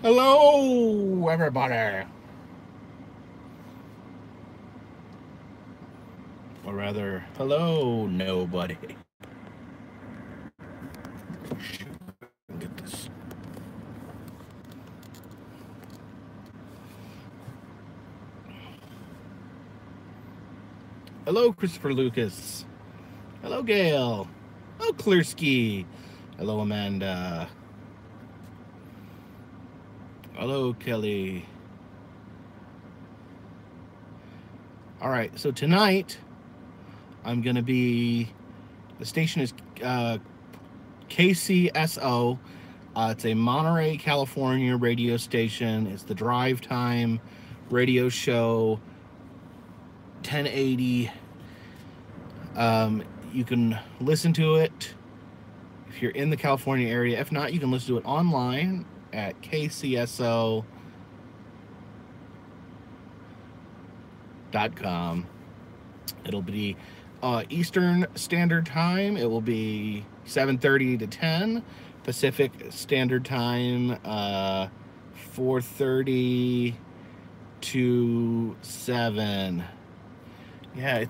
Hello, everybody. Or rather, hello, nobody. Shoot, get this. Hello, Christopher Lucas. Hello, Gail. Hello, Clearski. Hello, Amanda. Hello, Kelly. All right, so tonight I'm going to be. The station is KCSO. It's a Monterey, California radio station. It's the drive time radio show 1080. You can listen to it if you're in the California area. If not, you can listen to it online at kcso.com. It'll be Eastern Standard Time. It will be 7:30 to 10. Pacific Standard Time, 4:30 to 7. Yeah,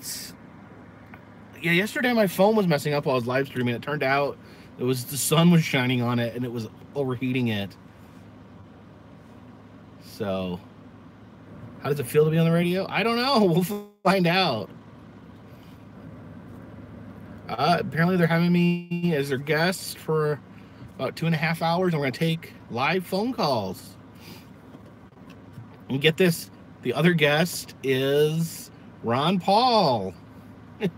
yesterday my phone was messing up while I was live streaming. It turned out it was the sun was shining on it and it was overheating it. So, how does it feel to be on the radio? I don't know. We'll find out. Apparently, they're having me as their guest for about 2.5 hours, and we're going to take live phone calls. And get this, the other guest is Ron Paul. But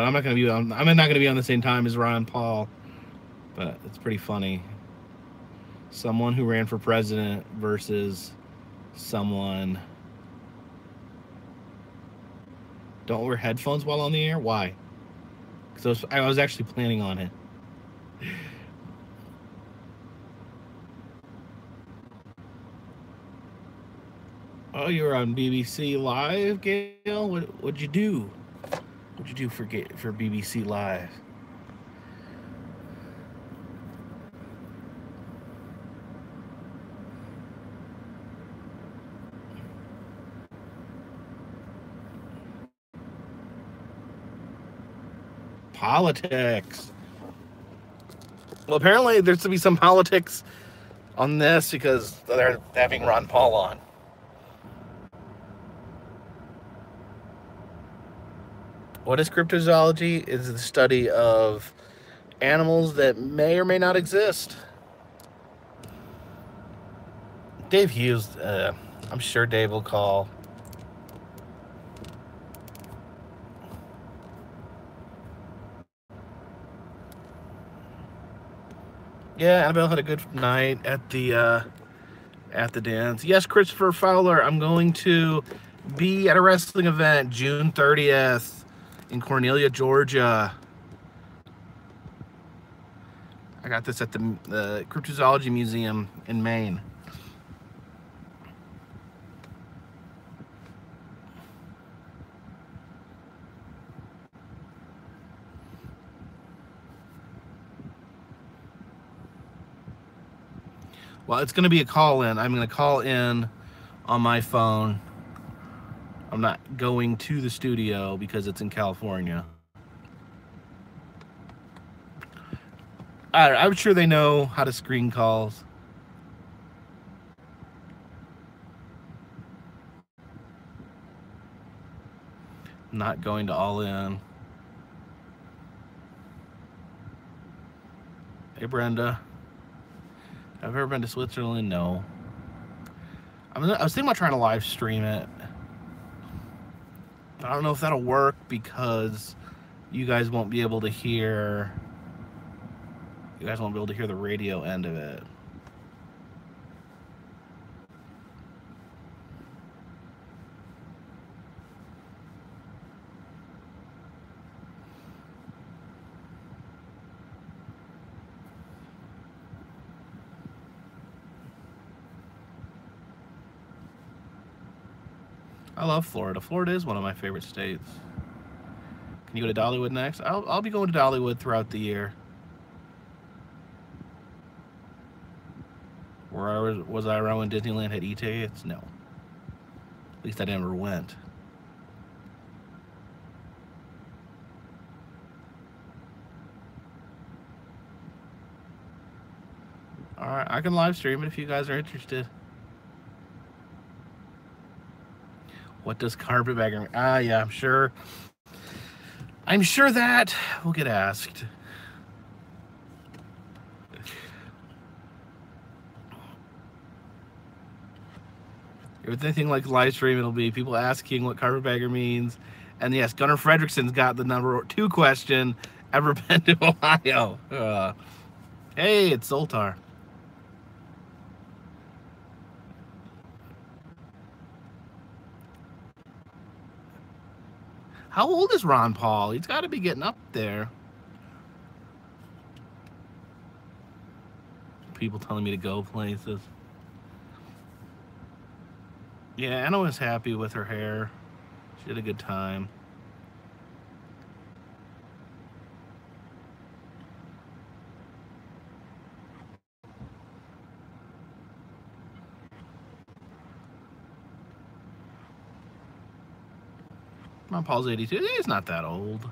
I'm not going to be on. I'm not going to be on the same time as Ron Paul. But it's pretty funny. Someone who ran for president versus someone. Don't wear headphones while on the air. Why? Because I was actually planning on it. Oh, you were on BBC Live, Gail. What'd you do? What'd you do for BBC Live? Politics. Well, apparently there's to be some politics on this because they're having Ron Paul on. What is cryptozoology? It's the study of animals that may or may not exist. Dave Hughes, I'm sure Dave will call. Yeah, Annabelle had a good night at the dance. Yes, Christopher Fowler, I'm going to be at a wrestling event June 30th in Cornelia, Georgia. I got this at the Cryptozoology Museum in Maine. Well, it's going to be a call-in. I'm going to call in on my phone. I'm not going to the studio because it's in California. I'm sure they know how to screen calls. Not going to All In. Hey, Brenda. Have I ever been to Switzerland? No. I was thinking about trying to live stream it. I don't know if that'll work because you guys won't be able to hear. You guys won't be able to hear the radio end of it. I love Florida. Florida is one of my favorite states. Can you go to Dollywood next? I'll be going to Dollywood throughout the year. Was I around when Disneyland had e-tickets? No. At least I never went. Alright, I can live stream it if you guys are interested. What does carpetbagger mean? Ah, yeah, I'm sure. I'm sure that will get asked. If it's anything like live stream, it'll be people asking what carpetbagger means. And yes, Gunnar Fredrickson's got the number 2 question. Ever been to Ohio? Hey, it's Zoltar. How old is Ron Paul? He's got to be getting up there. People telling me to go places. Yeah, Anna was happy with her hair. She had a good time. Ron Paul's 82. He's not that old.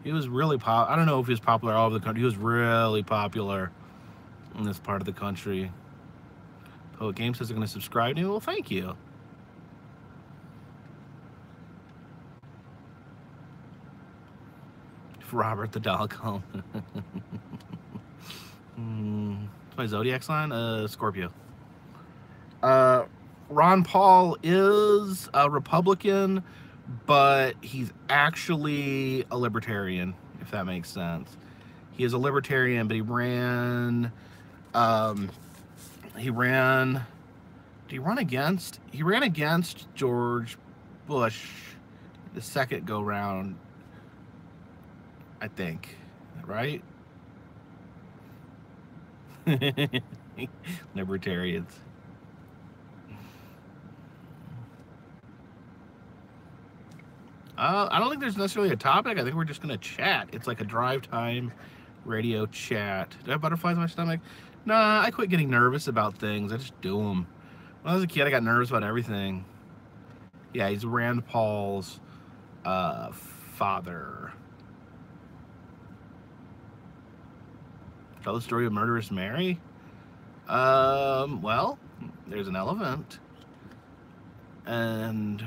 He was really I don't know if he was popular all over the country. He was really popular in this part of the country. Poet Game says they're going to subscribe to me. Well, thank you. Robert the dog home. It's my zodiac sign, Scorpio. Ron Paul is a Republican, but he's actually a libertarian, if that makes sense. He is a libertarian, but he ran against George Bush the second go round, I think, right? Libertarians. I don't think there's necessarily a topic. I think we're just going to chat. It's like a drive time radio chat. Do I have butterflies in my stomach? Nah, I quit getting nervous about things. I just do them. When I was a kid, I got nervous about everything. Yeah, he's Rand Paul's father. Tell the story of Murderous Mary? Well, there's an elephant. And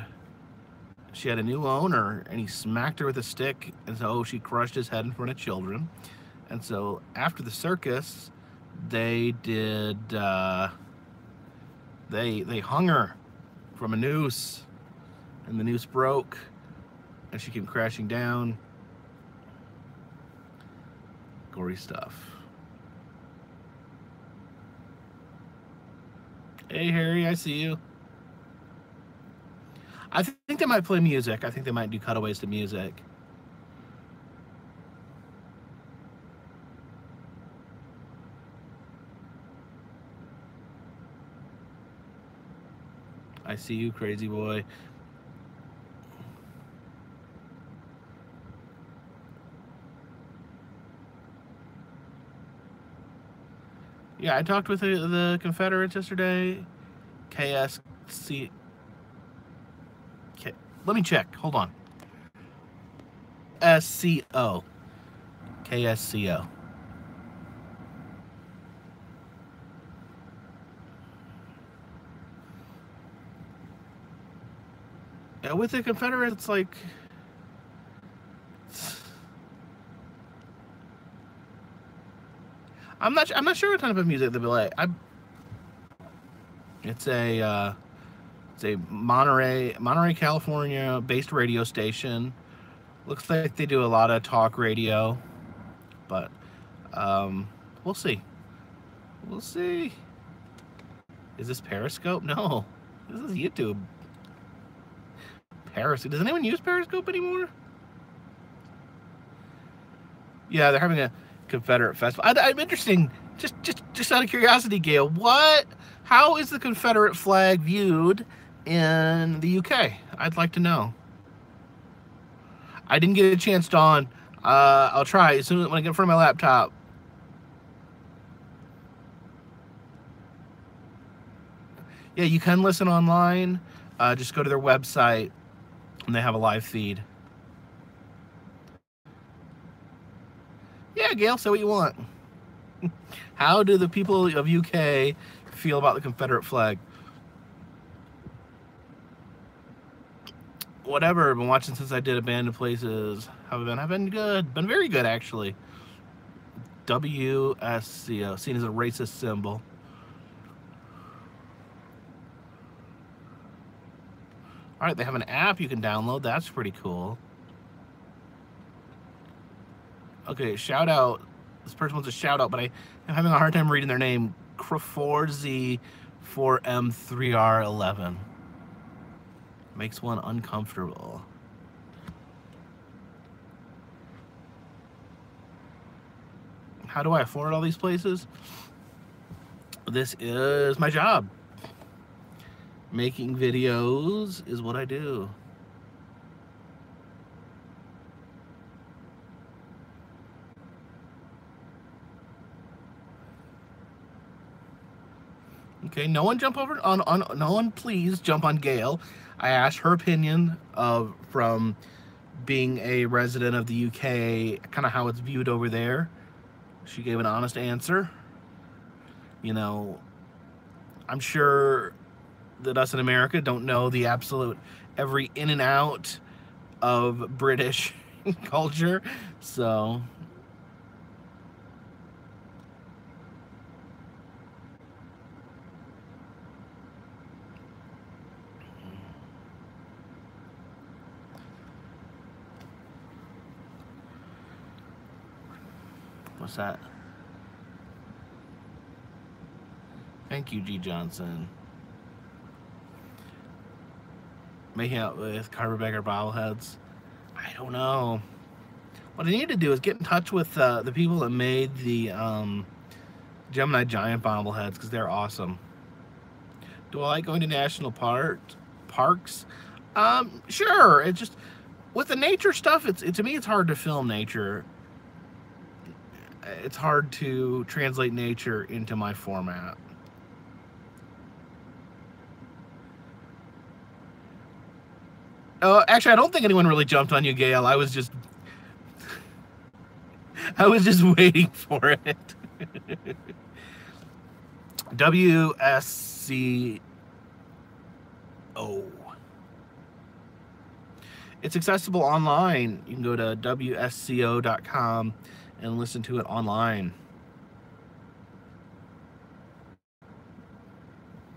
she had a new owner, and he smacked her with a stick, and so she crushed his head in front of children. And so after the circus, they did, they hung her from a noose, and the noose broke, and she came crashing down. Gory stuff. Hey, Harry, I see you. I think they might play music. I think they might do cutaways to music. I see you, crazy boy. Yeah, I talked with the Confederates yesterday. KSC. Let me check. Hold on. SCO. KSCO. Yeah, with the Confederates, it's like I'm not sure what type of music they'll be like. It's a Monterey, California based radio station. Looks like they do a lot of talk radio, but we'll see. We'll see. Is this Periscope? No, this is YouTube. Periscope. Does anyone use Periscope anymore? Yeah, they're having a Confederate festival. I'm interesting. Just out of curiosity, Gail, how is the Confederate flag viewed in the UK? I'd like to know. I didn't get a chance, Dawn. I'll try as soon as when I get in front of my laptop. Yeah, you can listen online. Just go to their website, and they have a live feed. Yeah, Gail, say what you want. How do the people of UK feel about the Confederate flag? Whatever. I've been watching since I did Abandoned Places. Have I been? I've been good. Been very good, actually. WSCO, seen as a racist symbol. All right, they have an app you can download. That's pretty cool. Okay, shout out. This person wants a shout out, but I'm having a hard time reading their name. Craforz4M3R11. Makes one uncomfortable. How do I afford all these places? This is my job. Making videos is what I do. Okay, no one jump over on no one please jump on Gail. I asked her opinion from being a resident of the UK, kind of how it's viewed over there. She gave an honest answer. You know, I'm sure that us in America don't know the absolute every in and out of British culture, so what's that? Thank you, G. Johnson. Making out with carpetbagger bobbleheads. I don't know. What I need to do is get in touch with the people that made the Gemini Giant bobbleheads, because they're awesome. Do I like going to national parks? Sure. It's just with the nature stuff. To me, it's hard to film nature. It's hard to translate nature into my format. Actually, I don't think anyone really jumped on you, Gail. I was just waiting for it. WSCO. It's accessible online. You can go to WSCO.com and listen to it online.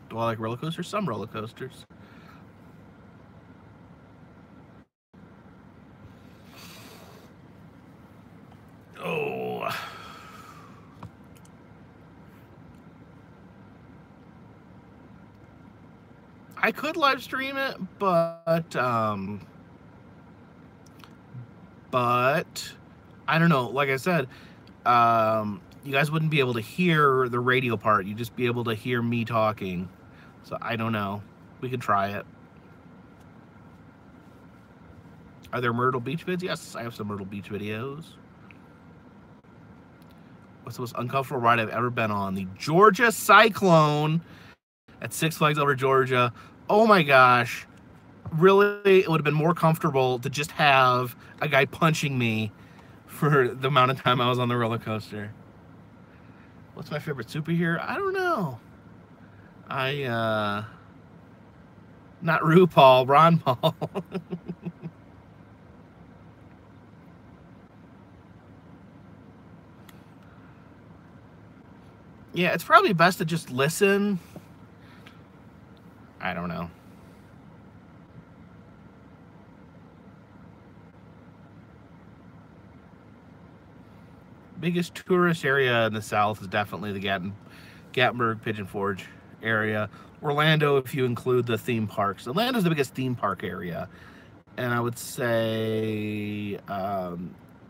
Do I like roller coasters? Some roller coasters. Oh. I could live stream it, but I don't know. Like I said, you guys wouldn't be able to hear the radio part. You'd just be able to hear me talking. So I don't know. We could try it. Are there Myrtle Beach vids? Yes, I have some Myrtle Beach videos. What's the most uncomfortable ride I've ever been on? The Georgia Cyclone at Six Flags Over Georgia. Oh my gosh. Really, it would have been more comfortable to just have a guy punching me for the amount of time I was on the roller coaster. What's my favorite superhero? I don't know. Not RuPaul, Ron Paul. Yeah, it's probably best to just listen. I don't know. Biggest tourist area in the South is definitely the Gatlinburg, Pigeon Forge area. Orlando, if you include the theme parks. Orlando's the biggest theme park area. And I would say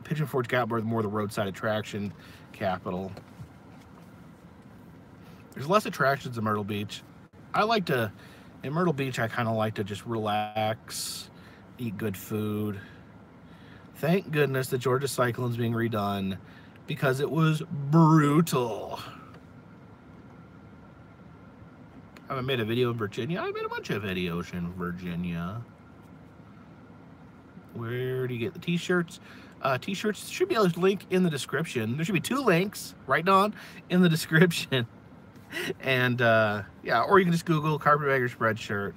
Pigeon Forge, Gatlinburg, more the roadside attraction capital. There's less attractions in Myrtle Beach. I like to In Myrtle Beach, I kind of like to just relax, eat good food. Thank goodness the Georgia Cyclone's being redone because it was brutal. I haven't made a video in Virginia. I made a bunch of videos in Virginia. Where do you get the t-shirts? T-shirts should be a link in the description. There should be 2 links, right on, in the description. And yeah, or you can just Google Carpetbagger Spreadshirt.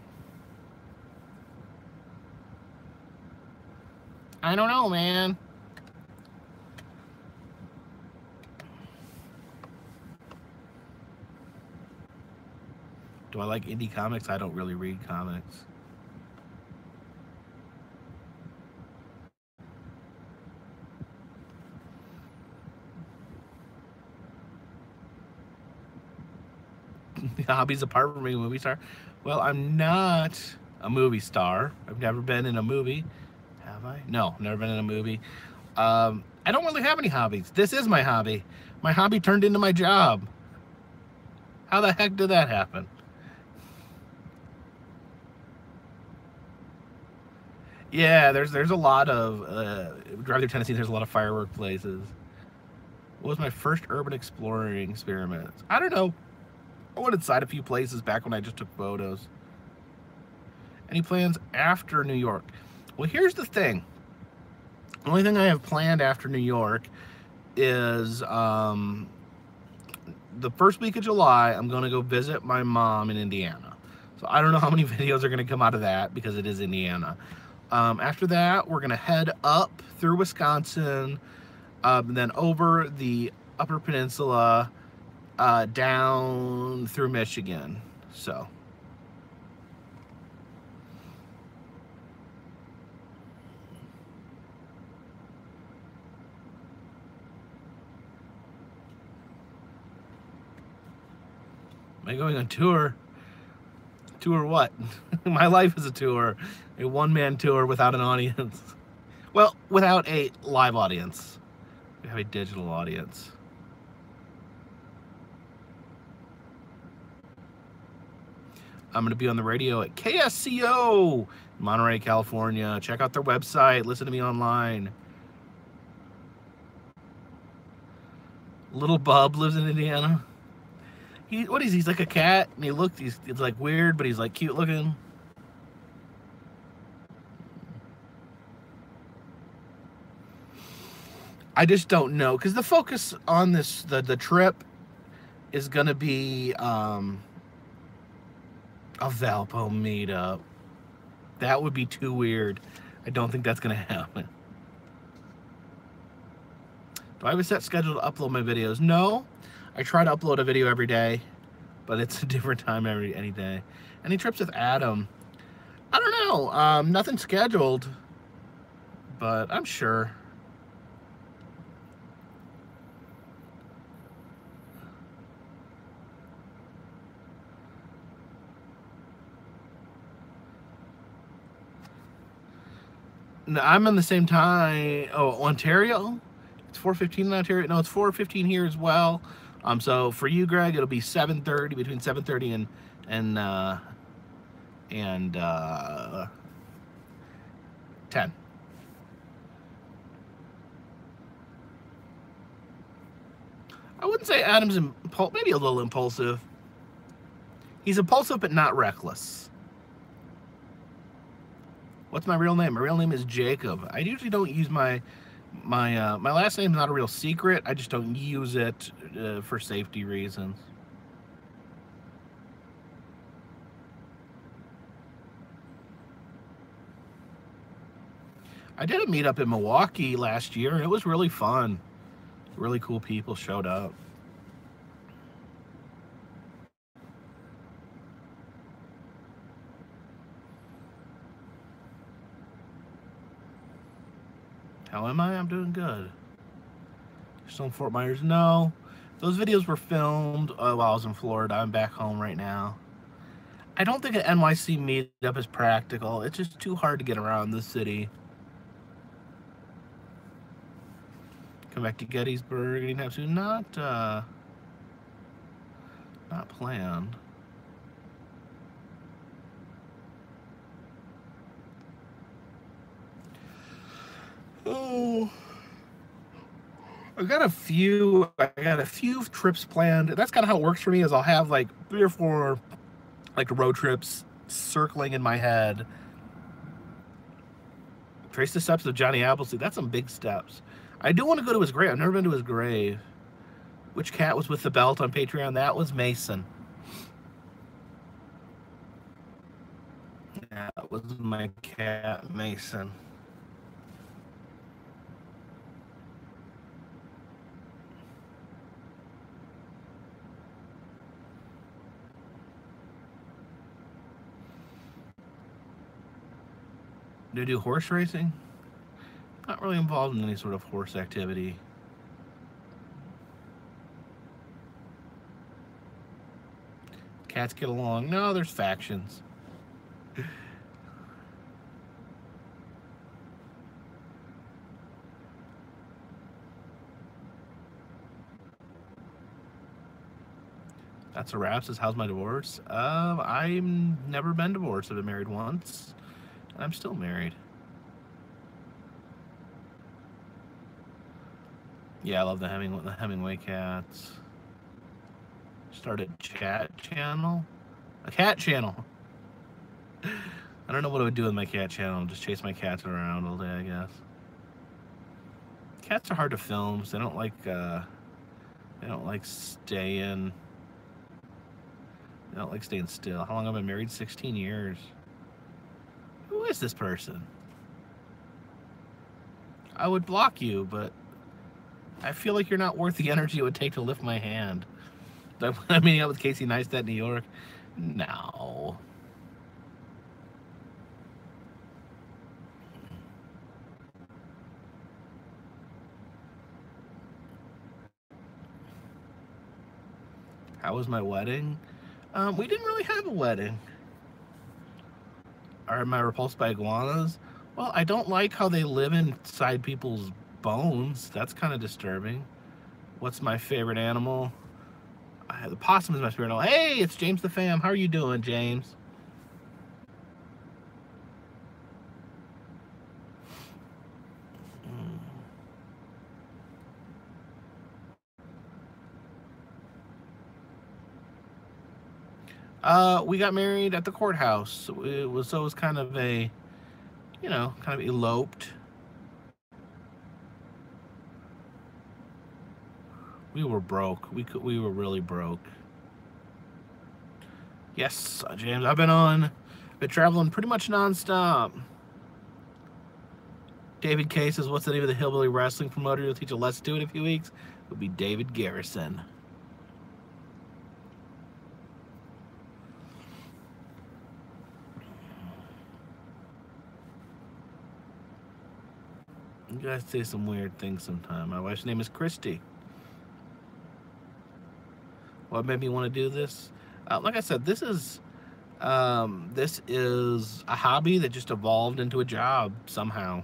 I don't know, man. Do I like indie comics? I don't really read comics. Hobbies apart from being a movie star? Well, I'm not a movie star. I've never been in a movie. Have I? No, never been in a movie. I don't really have any hobbies. This is my hobby. My hobby turned into my job. How the heck did that happen? Yeah, there's a lot of drive through Tennessee. There's a lot of firework places. What was my first urban exploring experiment? I don't know. I went inside a few places back when I just took photos. Any plans after New York? Well, here's the thing. The only thing I have planned after New York is the first week of July, I'm going to go visit my mom in Indiana. So I don't know how many videos are going to come out of that because it is Indiana. After that, we're going to head up through Wisconsin, then over the Upper Peninsula, down through Michigan. So am I going on tour? Tour what? My life is a tour. A one-man tour without an audience. Well, without a live audience. We have a digital audience. I'm going to be on the radio at KSCO, Monterey, California. Check out their website. Listen to me online. Little Bub lives in Indiana. What is he? He's like a cat, and he's like weird, but he's like cute looking. I just don't know, because the focus on this, the trip, is gonna be a Valpo meetup. That would be too weird. I don't think that's gonna happen. Do I have a set schedule to upload my videos? No. I try to upload a video every day, but it's a different time any day. Any trips with Adam? I don't know. Nothing scheduled, but I'm sure. No, I'm on the same time. Oh, Ontario? It's 4:15 in Ontario. No, it's 4:15 here as well. So for you, Greg, it'll be 7:30, between 7:30 and 10. I wouldn't say Adam's maybe a little impulsive. He's impulsive, but not reckless. What's my real name? My real name is Jacob. I usually don't use my last name's not a real secret. I just don't use it for safety reasons. I did a meetup in Milwaukee last year, and it was really fun. Really cool people showed up. How am I? I'm doing good. Still in Fort Myers? No. Those videos were filmed while I was in Florida. I'm back home right now. I don't think an NYC meetup is practical. It's just too hard to get around the city. Come back to Gettysburg anytime soon? Not planned. I got a few trips planned. That's kind of how it works for me, is I'll have like 3 or 4 like road trips circling in my head. Trace the steps of Johnny Appleseed. That's some big steps. I do want to go to his grave. I've never been to his grave. Which cat was with the belt on Patreon? That was Mason. That was my cat, Mason. Do you do horse racing? Not really involved in any sort of horse activity. Cats get along. No, there's factions. That's a wrap. Says, how's my divorce? I've never been divorced. I've been married once. And I'm still married. Yeah, I love the Hemingway cats. Started chat channel? A cat channel. I don't know what I would do with my cat channel. Just chase my cats around all day, I guess. Cats are hard to film, so they don't like staying. They don't like staying still. How long have I been married? 16 years. Who is this person? I would block you, but I feel like you're not worth the energy it would take to lift my hand. I'm meeting up with Casey Neistat in New York. No. How was my wedding? We didn't really have a wedding. Am I repulsed by iguanas? Well, I don't like how they live inside people's bones. That's kind of disturbing. What's my favorite animal? The possum is my favorite animal. Hey, it's James the Fam. How are you doing, James? We got married at the courthouse. It was kind of a, kind of eloped. We were broke. We were really broke. Yes, James, I've been traveling pretty much nonstop. David K says, what's the name of the hillbilly wrestling promoter you'll teach a Let's Do in a few weeks? It would be David Garrison. You guys say some weird things sometime. My wife's name is Christy. What made me want to do this? Like I said, this is a hobby that just evolved into a job somehow.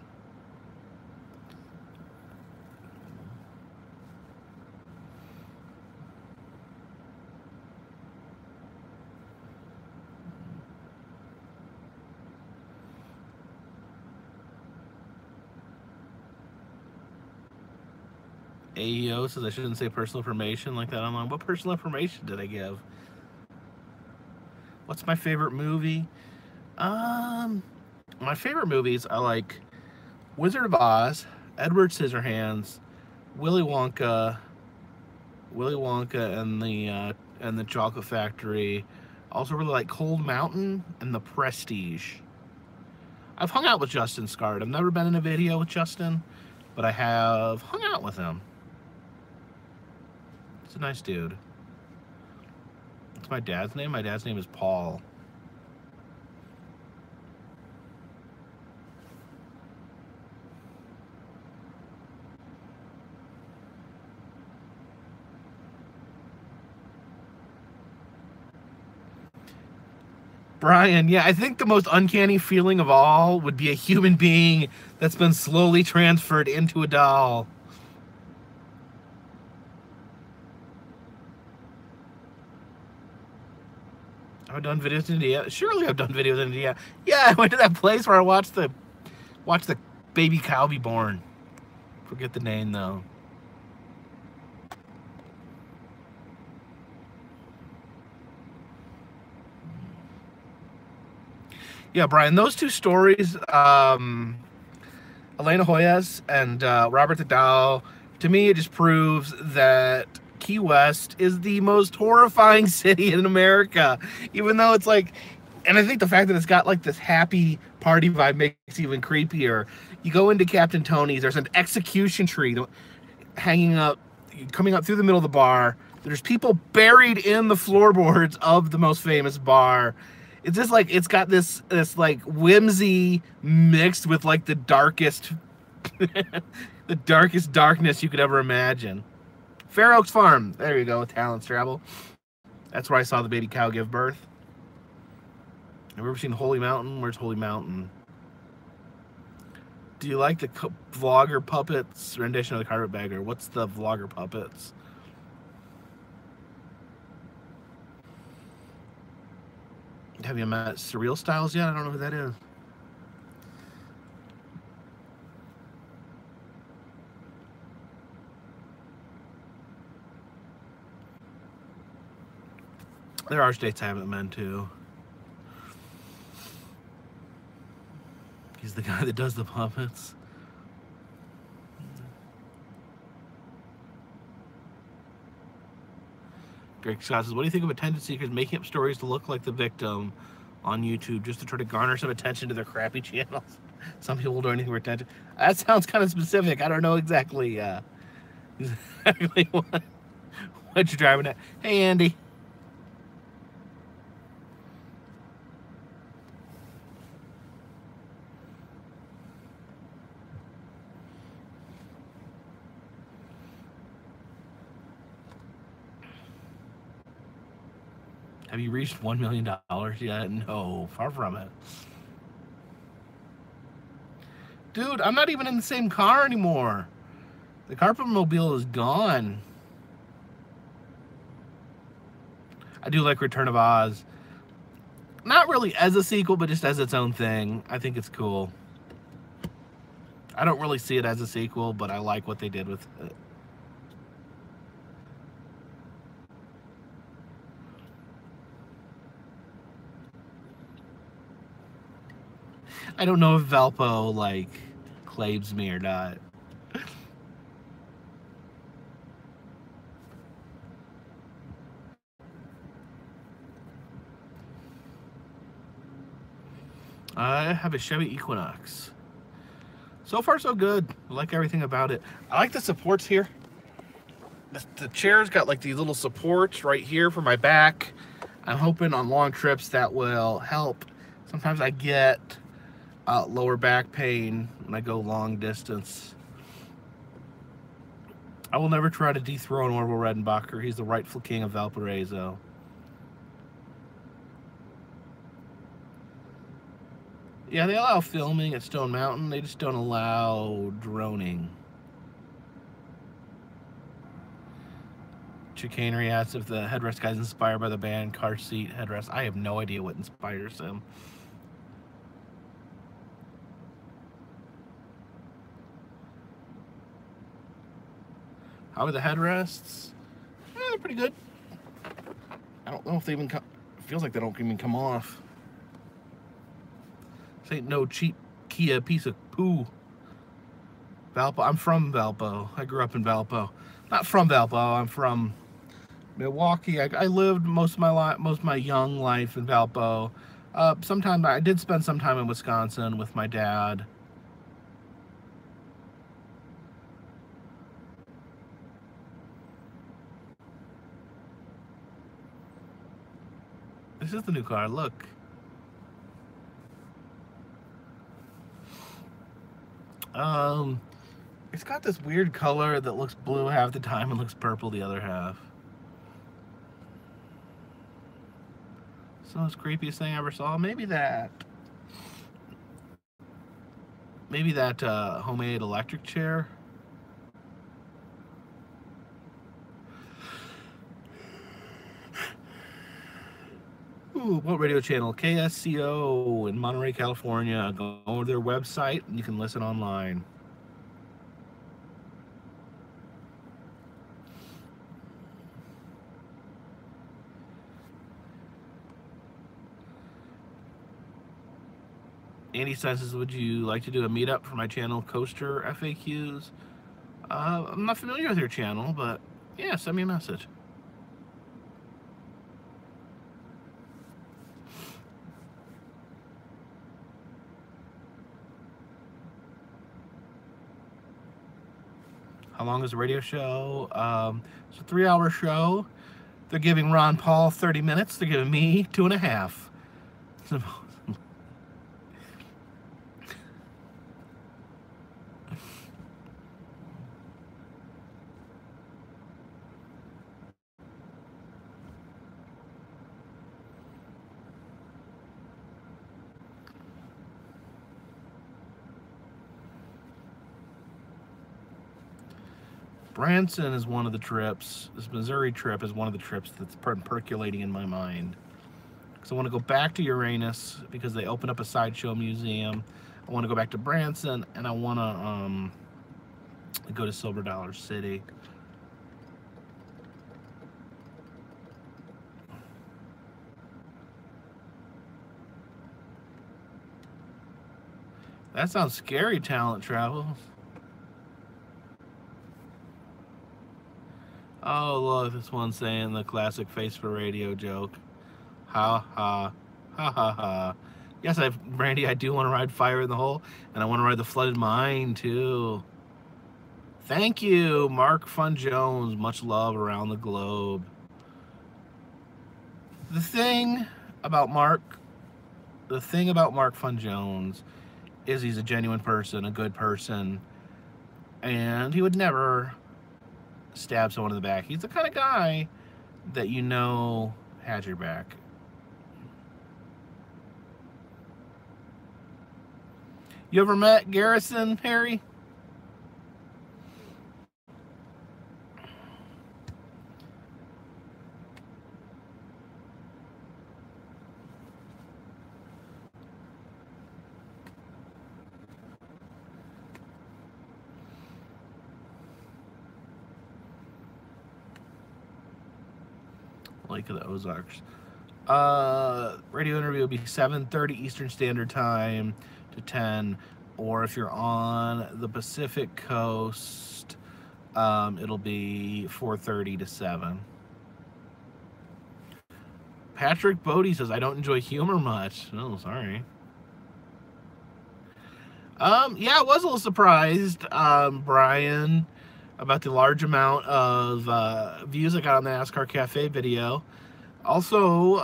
AEO says I shouldn't say personal information like that online. What personal information did I give? What's my favorite movie? My favorite movies are like Wizard of Oz, Edward Scissorhands, Willy Wonka and the Chocolate Factory. Also really like Cold Mountain and The Prestige. I've hung out with Justin Scard. I've never been in a video with Justin, but I have hung out with him. He's a nice dude. What's my dad's name? My dad's name is Paul. Brian, yeah, I think the most uncanny feeling of all would be a human being that's been slowly transferred into a doll. I've done videos in India. Surely I've done videos in India. Yeah, I went to that place where I watched the baby cow be born. Forget the name though. Yeah, Brian, those two stories, Elena Hoyas and Robert the Dow, to me, it just proves that Key West is the most horrifying city in America. Even though it's like, and I think the fact that it's got like this happy party vibe makes it even creepier. You go into Captain Tony's, there's an execution tree hanging up, coming up through the middle of the bar. There's people buried in the floorboards of the most famous bar. It's just like, it's got this like whimsy mixed with like the darkest the darkest darkness you could ever imagine. Fair Oaks Farm, there you go, Talents Travel. That's where I saw the baby cow give birth. Have you ever seen Holy Mountain? Where's Holy Mountain? Do you like the vlogger puppets rendition of the Carpetbagger? What's the vlogger puppets? Have you met Surreal Styles yet? I don't know who that is. There are states I haven't been to. He's the guy that does the puppets. Greg Scott says, what do you think of attention seekers making up stories to look like the victim on YouTube just to try to garner some attention to their crappy channels? Some people will do anything for attention. That sounds kind of specific. I don't know exactly exactly what you're driving at. Hey, Andy. Have you reached $1 million yet? No, far from it. Dude, I'm not even in the same car anymore. The Carpetmobile is gone. I do like Return of Oz. Not really as a sequel, but just as its own thing. I think it's cool. I don't really see it as a sequel, but I like what they did with it. I don't know if Valpo, like, claims me or not. I have a Chevy Equinox. So far, so good. I like everything about it. I like the supports here. The chair's got like these little supports right here for my back. I'm hoping on long trips that will help. Sometimes I get lower back pain when I go long distance. I will never try to dethrone Orville Redenbacher. He's the rightful king of Valparaiso. Yeah, they allow filming at Stone Mountain. They just don't allow droning. Chicanery asks if the headrest guy's inspired by the band Car Seat Headrest. I have no idea what inspires him. How are the headrests? They're pretty good. I don't know if they even come. It feels like they don't even come off. This ain't no cheap Kia piece of poo. Valpo. I'm from Valpo. I grew up in Valpo. Not from Valpo. I'm from Milwaukee. I lived most of my young life in Valpo. Sometime I did spend some time in Wisconsin with my dad. This is the new car. Look. It's got this weird color that looks blue half the time and looks purple the other half. So the creepiest thing I ever saw. Maybe that homemade electric chair. Ooh, what radio channel? KSCO in Monterey, California. Go to their website and you can listen online. Andy says, would you like to do a meetup for my channel, Coaster FAQs? I'm not familiar with your channel, but yeah, send me a message. How long is the radio show? It's a 3-hour show. They're giving Ron Paul 30 minutes. They're giving me 2.5. Branson is one of the trips. This Missouri trip is one of the trips that's percolating in my mind. Because I want to go back to Uranus because they open up a sideshow museum. I want to go back to Branson, and I want to go to Silver Dollar City. That sounds scary, Talent Travels. Oh, look, this one's saying the classic face for radio joke. Ha ha, ha ha ha. Yes, Randy, I do want to ride Fire in the Hole, and I want to ride the Flooded Mine, too. Thank you, Mark Fun Jones. Much love around the globe. The thing about Mark Fun Jones is he's a genuine person, a good person, and he would never stab someone in the back. He's the kind of guy that you know has your back. You ever met Garrison, Harry? Lake of the Ozarks. Radio interview will be 7:30 Eastern Standard Time to 10, or if you're on the Pacific Coast, it'll be 4:30 to 7. Patrick Bodie says, I don't enjoy humor much. Oh, sorry. Yeah, I was a little surprised, Brian, about the large amount of views I got on the NASCAR Cafe video. Also,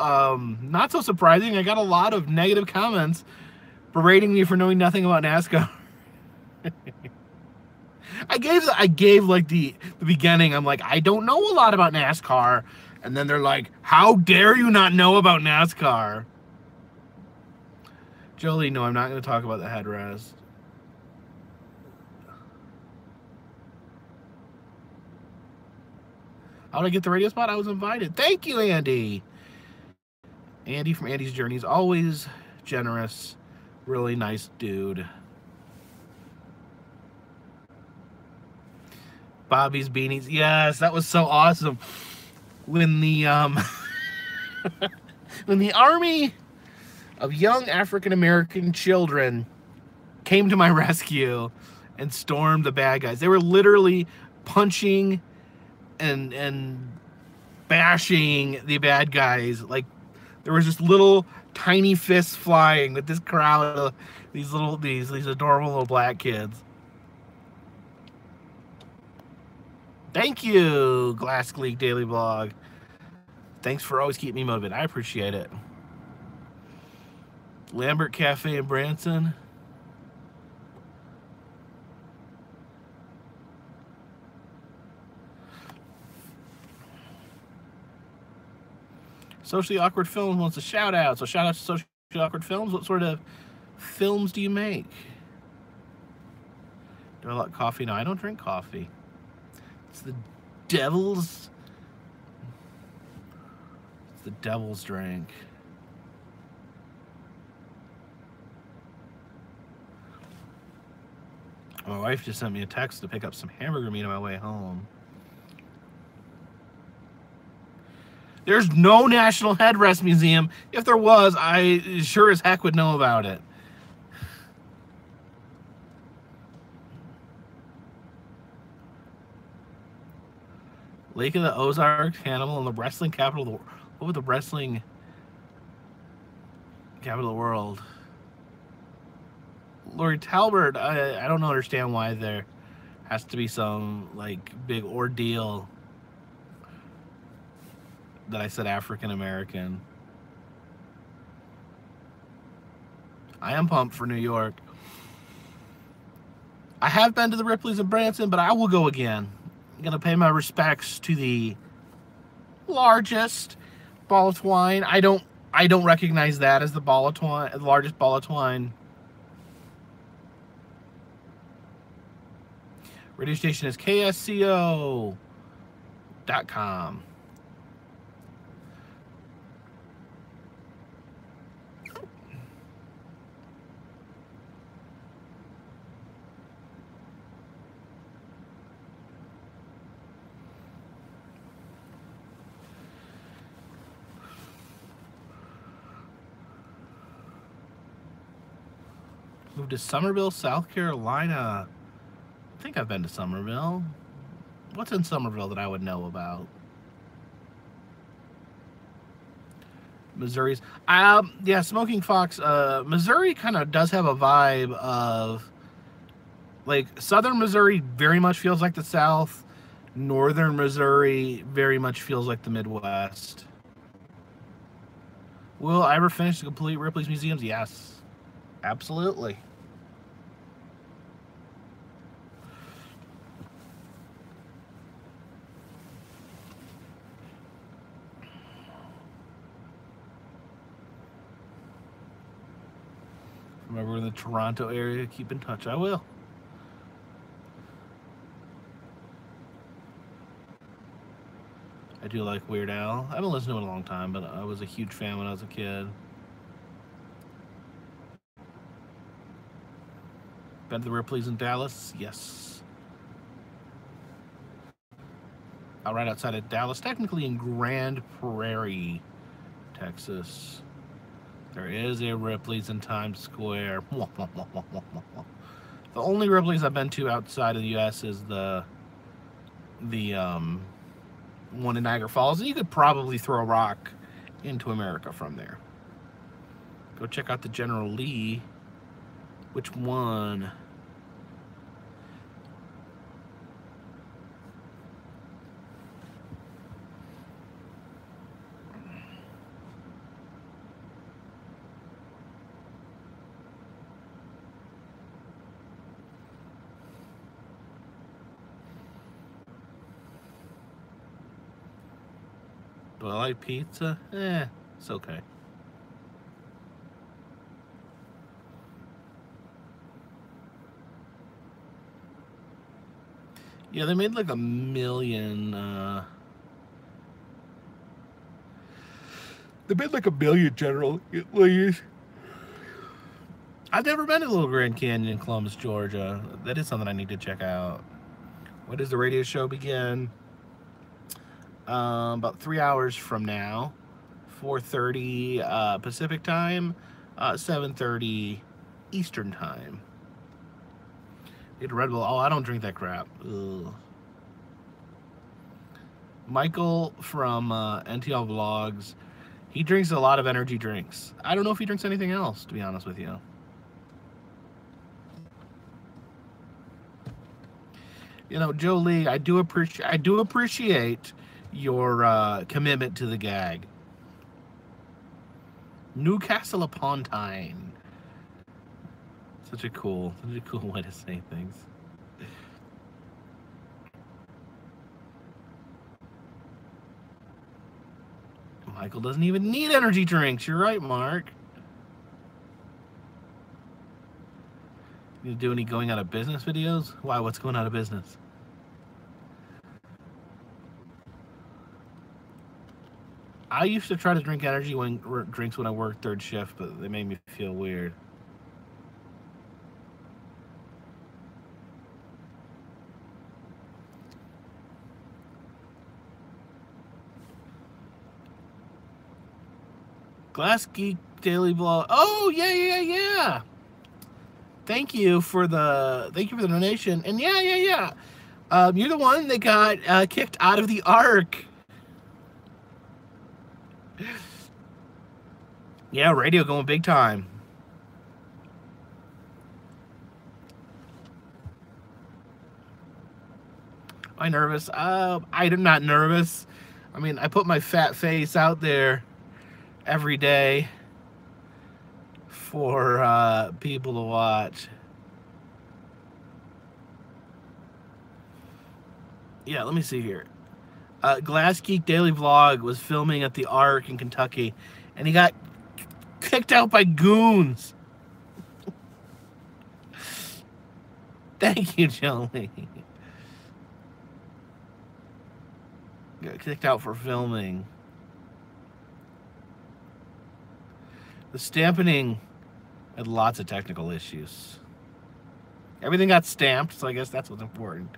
not so surprising, I got a lot of negative comments berating me for knowing nothing about NASCAR. I gave like the beginning. I'm like, I don't know a lot about NASCAR, and then they're like, how dare you not know about NASCAR? Jolie, no, I'm not going to talk about the headrest. How did I get the radio spot? I was invited. Thank you, Andy. Andy from Andy's Journeys, always generous, really nice dude. Bobby's Beanies. Yes, that was so awesome. When the when the army of young African-American children came to my rescue and stormed the bad guys. They were literally punching and bashing the bad guys. Like, there was just little tiny fists flying with this crowd of these adorable little black kids. Thank you, Glass Gleek Daily Blog. Thanks for always keeping me motivated. I appreciate it. Lambert Cafe in Branson. Socially Awkward Films wants a shout out. So shout out to Socially Awkward Films. What sort of films do you make? Do I like coffee? No, I don't drink coffee. It's the devil's drink. My wife just sent me a text to pick up some hamburger meat on my way home. There's no National Headrest Museum. If there was, I sure as heck would know about it. Lake of the Ozarks, Hannibal, and the wrestling capital of the world. What would the wrestling capital of the world? Lori Talbert, I don't understand why there has to be some, like, big ordeal that I said African American. I am pumped for New York. I have been to the Ripley's in Branson, but I will go again. I'm gonna pay my respects to the largest ball of twine. I don't recognize that as the ball of twine, the largest ball of twine. Radio station is KSCO.com. Moved to Summerville, South Carolina. I think I've been to Summerville. What's in Summerville that I would know about? Missouri's. Yeah, Smoking Fox. Missouri kind of does have a vibe of, like, Southern Missouri very much feels like the South. Northern Missouri very much feels like the Midwest. Will I ever finish to complete Ripley's Museums? Yes, absolutely. If I'm ever in the Toronto area, keep in touch. I will. I do like Weird Al. I haven't listened to it in a long time, but I was a huge fan when I was a kid. Been to the Ripley's in Dallas? Yes. Out right outside of Dallas, technically in Grand Prairie, Texas. There is a Ripley's in Times Square. The only Ripley's I've been to outside of the U.S. is the one in Niagara Falls, and you could probably throw a rock into America from there. Go check out the General Lee. Which one? Do I like pizza? It's okay. Yeah, they made like a million, they made like a million General Lee's. I've never been to Little Grand Canyon, Columbus, Georgia. That is something I need to check out. When does the radio show begin? About 3 hours from now. 4:30 Pacific time, 7:30 Eastern time. Get a Red Bull. Oh, I don't drink that crap. Ugh. Michael from NTL Vlogs, he drinks a lot of energy drinks. I don't know if he drinks anything else, to be honest with you. You know, Joe Lee, I do appreciate your commitment to the gag. Newcastle upon Tyne. Such a cool way to say things. Michael doesn't even need energy drinks. You're right, Mark. You do any going out of business videos? Why? What's going out of business? I used to try to drink energy drinks when I worked third shift, but they made me feel weird. Glass Geek Daily Blog. Oh yeah. Thank you for the donation. And yeah. You're the one that got kicked out of the Ark. Yeah, radio going big time. Am I nervous? I'm not nervous. I mean, I put my fat face out there every day for people to watch. Yeah, let me see here. Glass Geek Daily Vlog was filming at the Ark in Kentucky, and he got kicked out by goons. Thank you, Jolie. Got kicked out for filming. The stamping had lots of technical issues. Everything got stamped, so I guess that's what's important.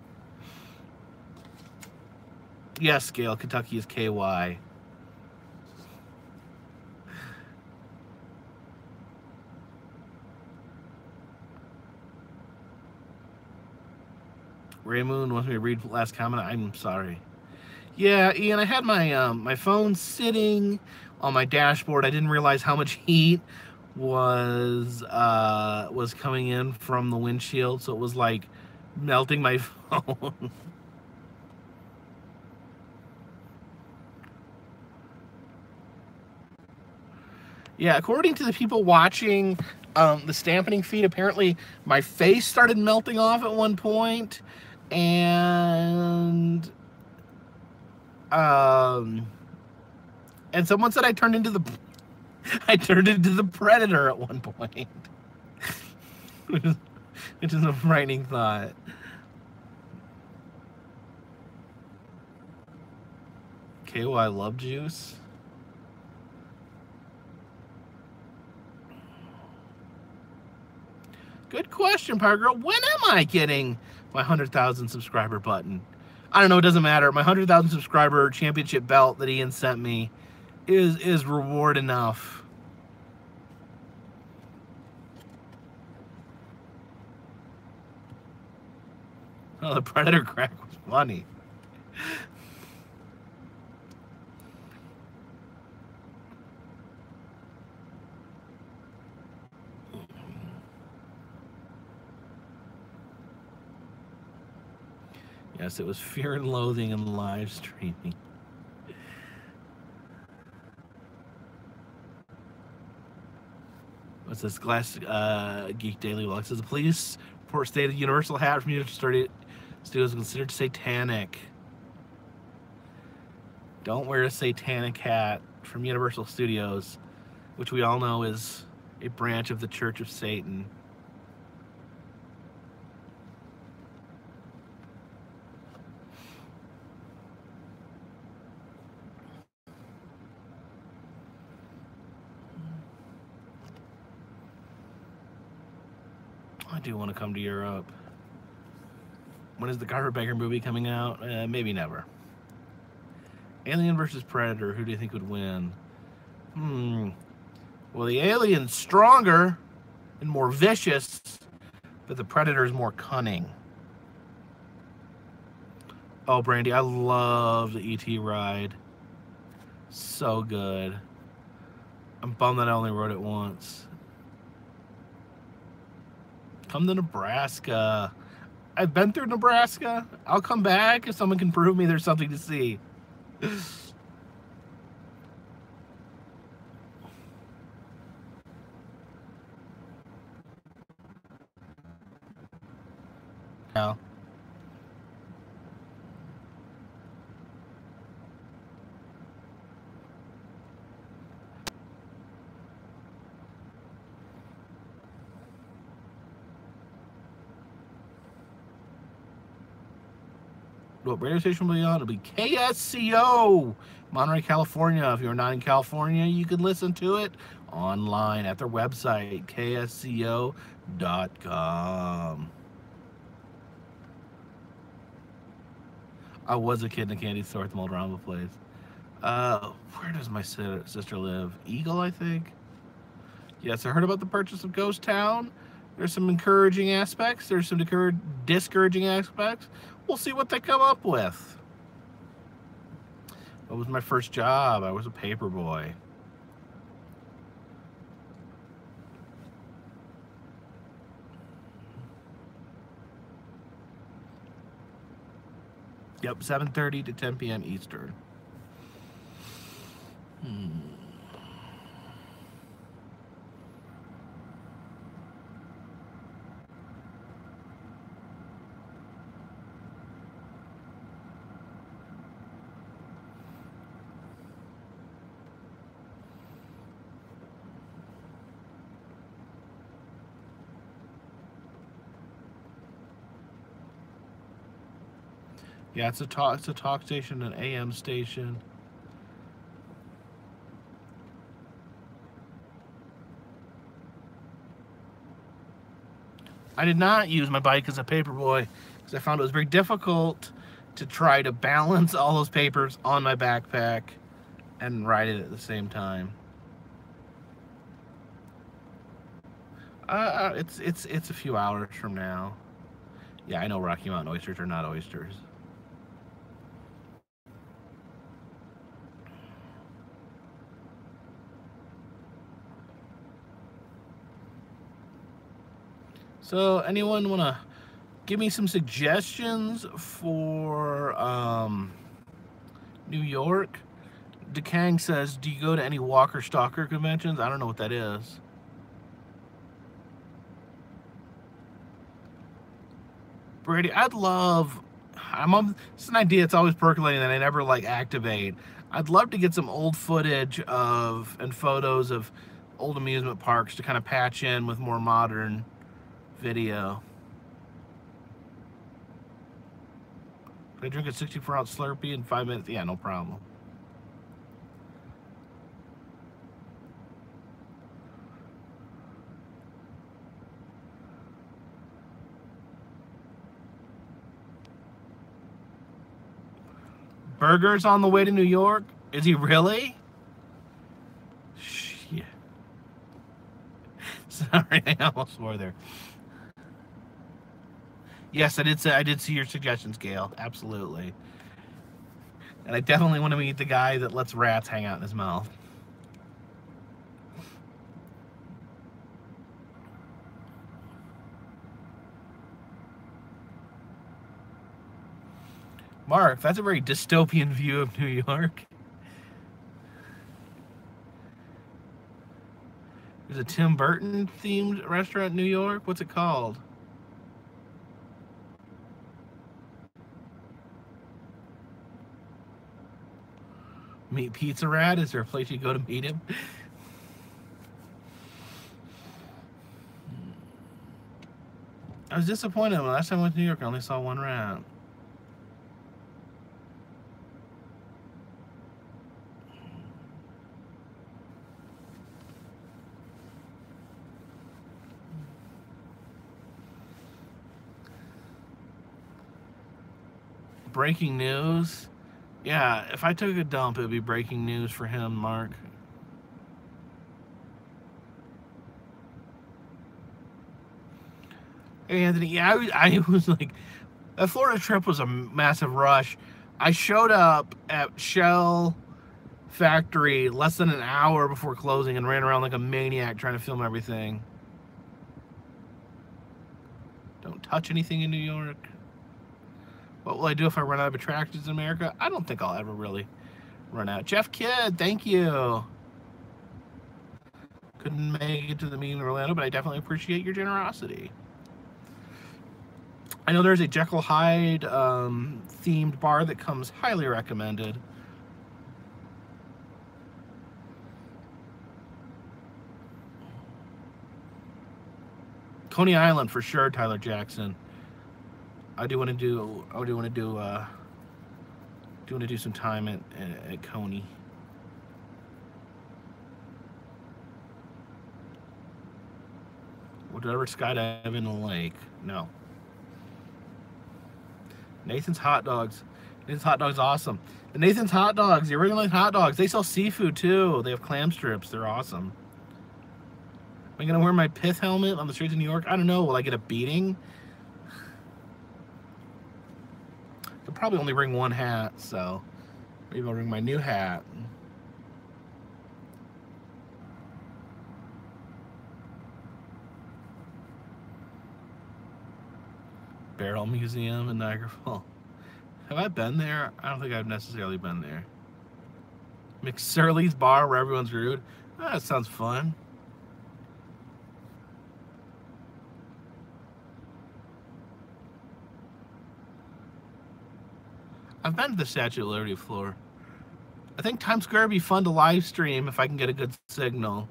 Yes, Gail, Kentucky is KY. Ray Moon wants me to read the last comment. I'm sorry. Yeah, Ian, I had my my phone sitting on my dashboard. I didn't realize how much heat was coming in from the windshield, so it was like melting my phone. Yeah, according to the people watching the stamping feed, apparently my face started melting off at one point, and someone said I turned into the Predator at one point, which is a frightening thought. KY Love Juice. Good question, Power Girl. When am I getting my 100,000 subscriber button? I don't know. It doesn't matter. My 100,000 subscriber championship belt that Ian sent me is reward enough. Oh, the Predator crack was funny. Yes, it was Fear and Loathing in live streaming. What's this? Glass Geek Daily Vlog says the police report stated Universal hat from Universal Studios considered satanic. Don't wear a satanic hat from Universal Studios, which we all know is a branch of the Church of Satan. I do want to come to Europe. When is the Carpetbagger movie coming out? Maybe never. Alien versus Predator. Who do you think would win? Well, the alien's stronger and more vicious, but the Predator's more cunning. Oh, Brandy, I love the E.T. ride. So good. I'm bummed that I only rode it once. Come to Nebraska. I've been through Nebraska. I'll come back if someone can prove me there's something to see. No. What radio station will be on? It'll be KSCO, Monterey, California. If you're not in California, you can listen to it online at their website, ksco.com. I was a kid in a candy store at the Moldramba place. Where does my sister live? Eagle, I think. Yes, I heard about the purchase of Ghost Town. There's some encouraging aspects. There's some discouraging aspects. We'll see what they come up with. What was my first job? I was a paper boy. Yep, 7:30 to 10 p.m. Eastern. Yeah, it's a talk station, an AM station. I did not use my bike as a paperboy because I found it was very difficult to try to balance all those papers on my backpack and ride it at the same time. It's a few hours from now. Yeah, I know Rocky Mountain oysters are not oysters. So, anyone want to give me some suggestions for New York? DeKang says, do you go to any Walker Stalker conventions? I don't know what that is. Brady, I'd love, it's an idea that's always percolating that I never like activate. I'd love to get some old footage of and photos of old amusement parks to kind of patch in with more modern video. Can I drink a 64-ounce Slurpee in 5 minutes? Yeah, no problem. Burger's on the way to New York? Is he really? Shit. Sorry, I almost swore there. Yes, I did see your suggestions, Gail. Absolutely. And I definitely want to meet the guy that lets rats hang out in his mouth. Mark, that's a very dystopian view of New York. There's a Tim Burton themed restaurant in New York. What's it called? Meet Pizza Rat? Is there a place you go to meet him? I was disappointed when last time I went to New York. I only saw one rat. Breaking news. Yeah, if I took a dump, it would be breaking news for him, Mark. Hey, Anthony, yeah, I was like, that Florida trip was a massive rush. I showed up at Shell Factory less than an hour before closing and ran around like a maniac trying to film everything. Don't touch anything in New York. What will I do if I run out of attractions in America? I don't think I'll ever really run out. Jeff Kidd, thank you. Couldn't make it to the meeting in Orlando, but I definitely appreciate your generosity. I know there's a Jekyll Hyde themed bar that comes highly recommended. Coney Island for sure, Tyler Jackson. I do want to do some time at Coney. Would I ever skydive in the lake? No. Nathan's Hot Dogs. Nathan's Hot Dogs, awesome. The Nathan's Hot Dogs, the original hot dogs. They sell seafood too. They have clam strips. They're awesome. Am I gonna wear my pith helmet on the streets of New York? I don't know. Will I get a beating? probably only bring one hat, so maybe I'll bring my new hat. Barrel Museum in Niagara Falls. Have I been there? I don't think I've necessarily been there. McSurley's Bar where everyone's rude. Oh, that sounds fun. I've been to the Statue of Liberty floor. I think Times Square would be fun to live stream if I can get a good signal.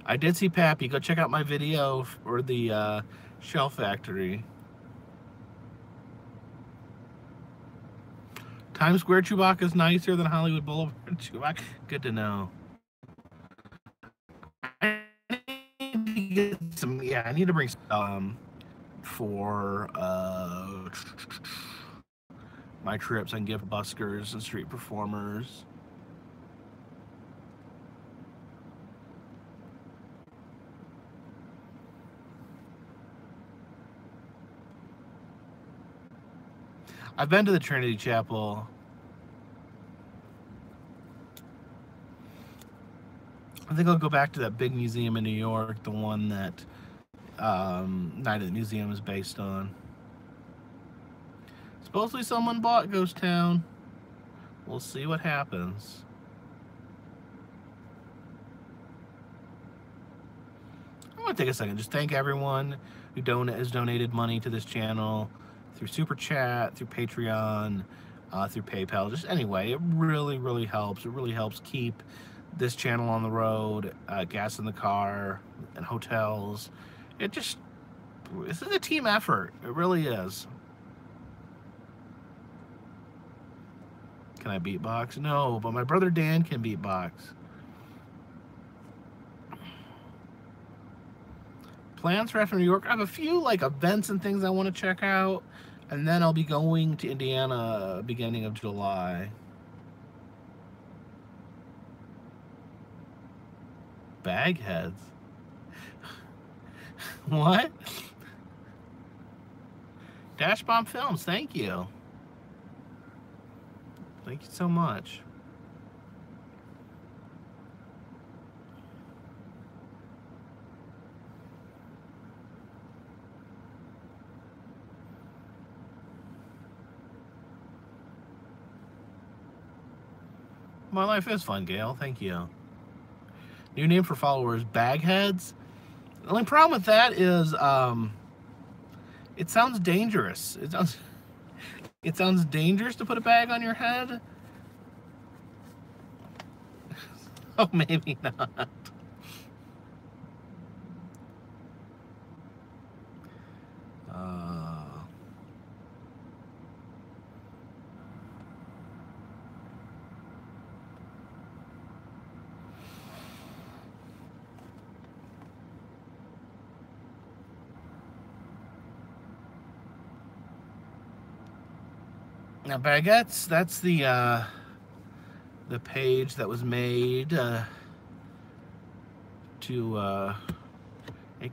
I did see Pappy. Go check out my video for the Shell Factory. Times Square Chewbacca's nicer than Hollywood Boulevard Chewbacca. Good to know. I need to get some. Yeah, I need to bring some for my trips. I can give buskers and street performers. I've been to the Trinity Chapel. I think I'll go back to that big museum in New York, the one that Night at the Museum is based on. Supposedly someone bought Ghost Town. We'll see what happens. I want to take a second, just thank everyone who has donated money to this channel through Super Chat, through Patreon, through PayPal. Just anyway, it really, really helps. It really helps keep this channel on the road, gas in the car, and hotels. This is a team effort. It really is. Can I beatbox? No, but my brother Dan can beatbox. Plans for after New York? I have a few like events and things I want to check out, and then I'll be going to Indiana beginning of July. Bagheads? What? Dash Bomb Films, thank you. Thank you so much. My life is fun, Gail. Thank you. New name for followers, Bagheads. The only problem with that is it sounds dangerous. It sounds dangerous to put a bag on your head. Oh, maybe not. Now, Baguettes, that's the page that was made to a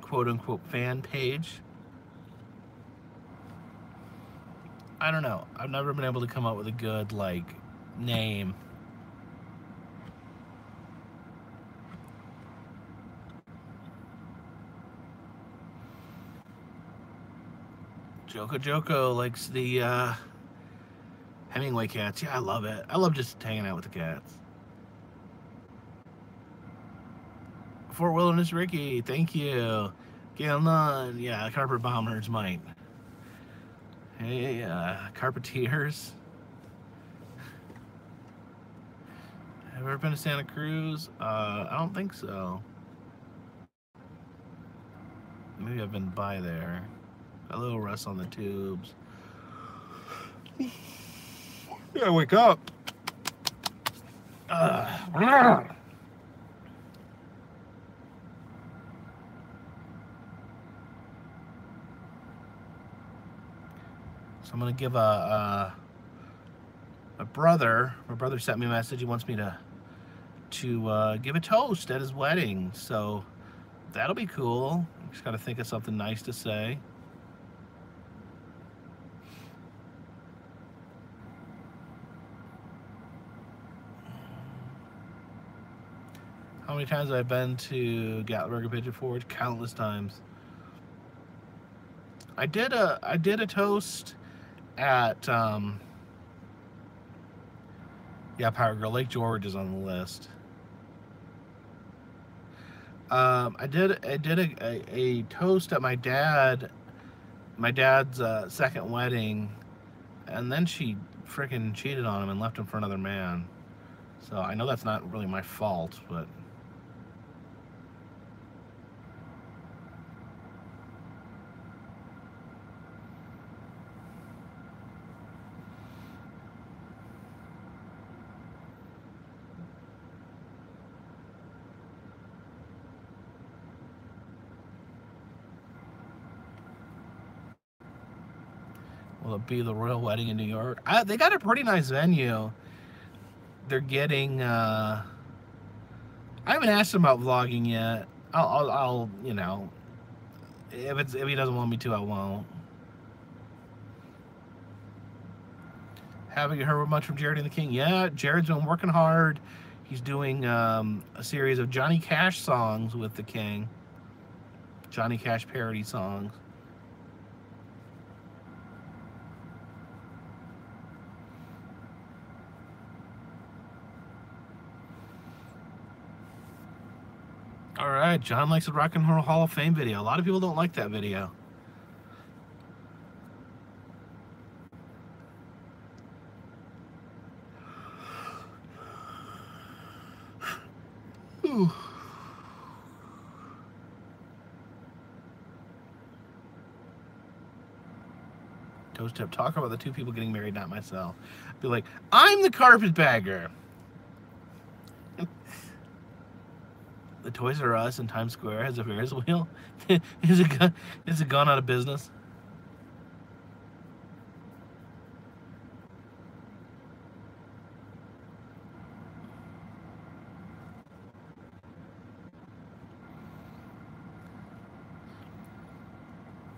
quote-unquote fan page. I don't know. I've never been able to come up with a good, like, name. Joko likes the Hemingway cats. Yeah, I love it. I love just hanging out with the cats. Fort Wilderness Ricky, thank you. Gail Nunn, yeah, Carpet Bombers might. Hey, Carpeteers. Have you ever been to Santa Cruz? I don't think so. Maybe I've been by there. Hello, Russ on the tubes. Yeah, wake up. So I'm gonna give my brother sent me a message. He wants me to give a toast at his wedding. So that'll be cool. Just gotta think of something nice to say. How many times have I been to Gatlinburg and Pigeon Forge? Countless times. I did a toast at yeah, Power Girl. Lake George is on the list. I did a toast at my dad's second wedding, and then she freaking cheated on him and left him for another man. So I know that's not really my fault, but will it be the royal wedding in New York? They got a pretty nice venue. They're getting. I haven't asked him about vlogging yet. I'll you know, if he doesn't want me to, I won't. Haven't you heard much from Jared and the King? Yeah, Jared's been working hard. He's doing a series of Johnny Cash songs with the King. Johnny Cash parody songs. All right, John likes the Rock and Roll Hall of Fame video. A lot of people don't like that video. Ooh. Toast tip, talk about the two people getting married, not myself. Be like, I'm the carpetbagger. The Toys R Us in Times Square has a Ferris wheel. Is it gone out of business?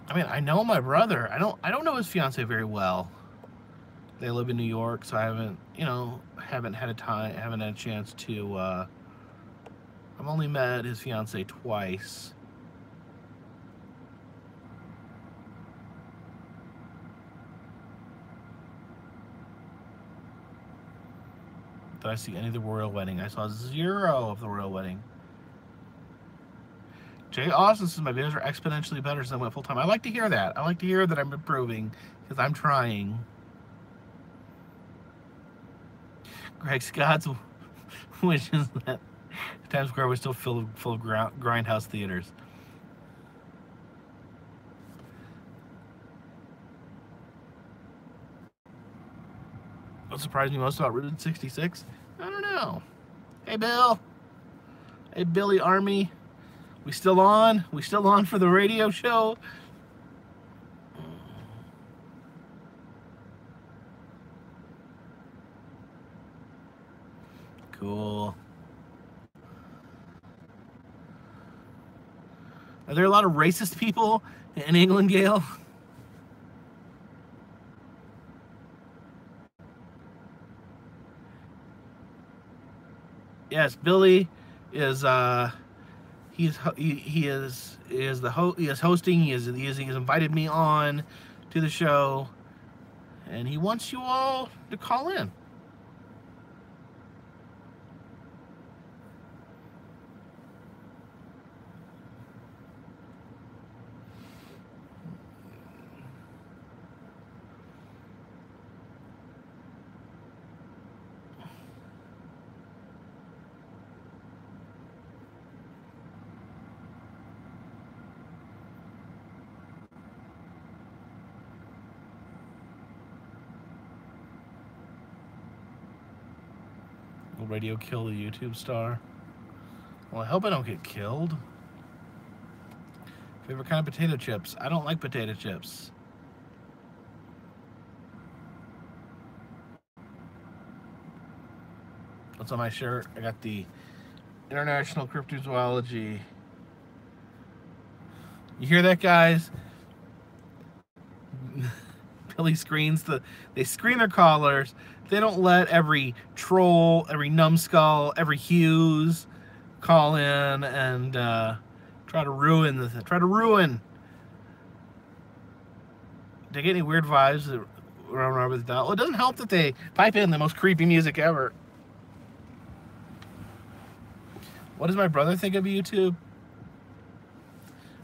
I mean, I know my brother. I don't know his fiance very well. They live in New York, so I haven't had a chance to. I've only met his fiance twice. Did I see any of the royal wedding? I saw 0 of the royal wedding. Jay Austin says my videos are exponentially better since I went full time. I like to hear that. I like to hear that I'm improving because I'm trying. Greg Scott's wishes that Times Square was still full of grindhouse theaters. What surprised me most about Route 66? I don't know. Hey, Bill. Hey, Billy Army. We still on? We still on for the radio show? Cool. Are there a lot of racist people in England, Gail? Yes, Billy is he is hosting. He has invited me on to the show, and he wants you all to call in. Will radio kill the YouTube star? Well, I hope I don't get killed. Favorite kind of potato chips? I don't like potato chips. What's on my shirt? I got the International Cryptozoology. You hear that, guys? Billy screens they screen their callers. They don't let every troll, every numbskull, every Hughes call in and try to ruin the try to ruin. Do you get any weird vibes around Robert the Doll? Well, it doesn't help that they pipe in the most creepy music ever. What does my brother think of YouTube?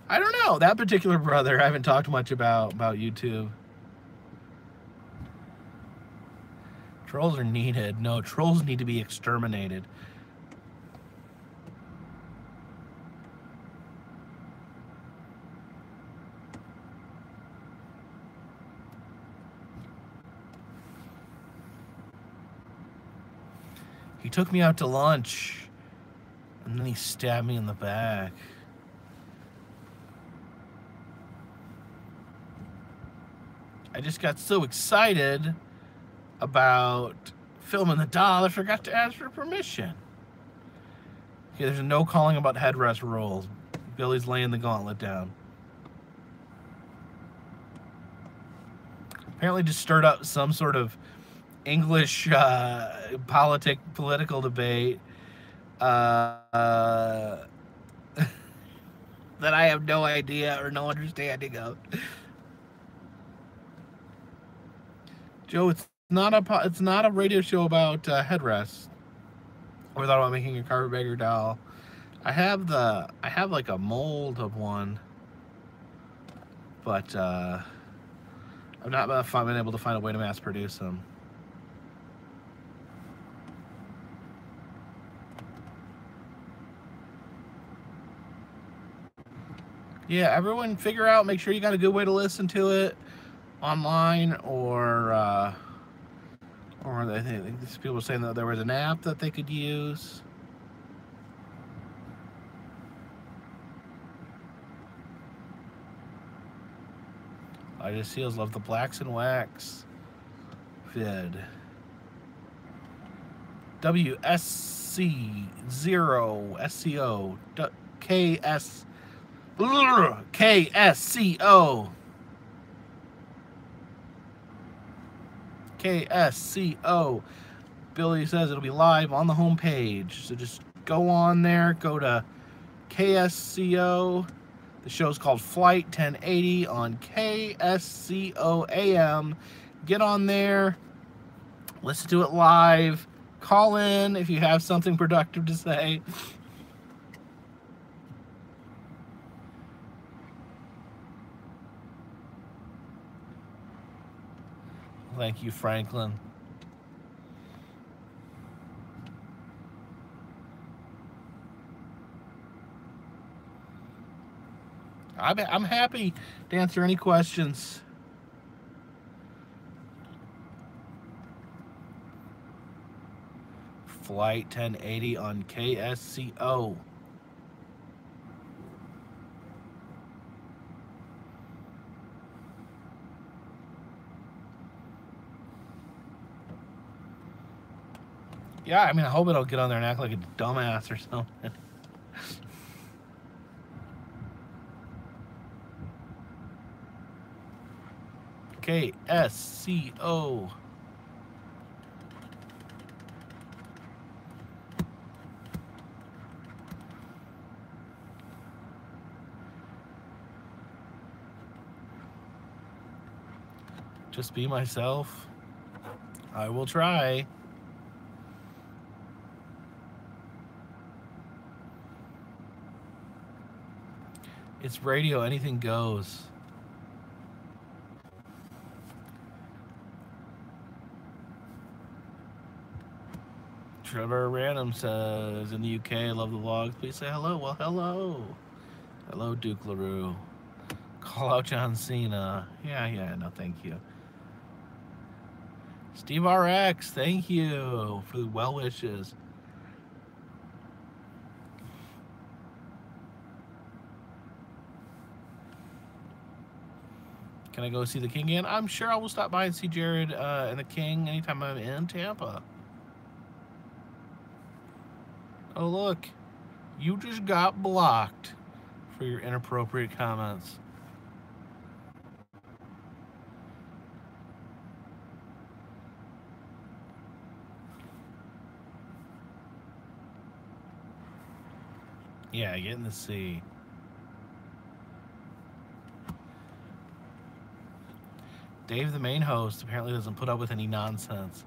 I don't know. That particular brother, I haven't talked much about YouTube. Trolls are needed. No, trolls need to be exterminated. He took me out to lunch, and then he stabbed me in the back. I just got so excited about filming the doll, I forgot to ask for permission. Okay, there's no calling about headrest rolls. Billy's laying the gauntlet down. Apparently just stirred up some sort of English political debate that I have no idea or no understanding of. Joe, it's not a radio show about headrests. We're thought about making a carpetbagger doll. I have like a mold of one, but I've not been able to find a way to mass produce them. Yeah, everyone figure out, make sure you got a good way to listen to it online, or I think these people were saying that there was an app that they could use. I just seals love the Blacks and Wax vid. WSC0 SCO KSCO KSCO. Billy says it'll be live on the homepage, so just go on there, go to KSCO. The show's called Flight 1080 on KSCO AM. Get on there, listen to it live, call in if you have something productive to say. Thank you, Franklin. I'm happy to answer any questions. Flight 1080 on KSCO. Yeah, I mean, I hope it'll get on there and act like a dumbass or something. KSCO. Just be myself. I will try. It's radio, anything goes. Trevor Random says, in the UK, I love the vlogs. Please say hello. Well, hello. Hello, Duke LaRue. Call out John Cena. Yeah, no, thank you. Steve RX, thank you for the well wishes. Can I go see the King again? I'm sure I will stop by and see Jared and the King anytime I'm in Tampa. Oh, look. You just got blocked for your inappropriate comments. Yeah, get in the sea. Dave, the main host, apparently doesn't put up with any nonsense.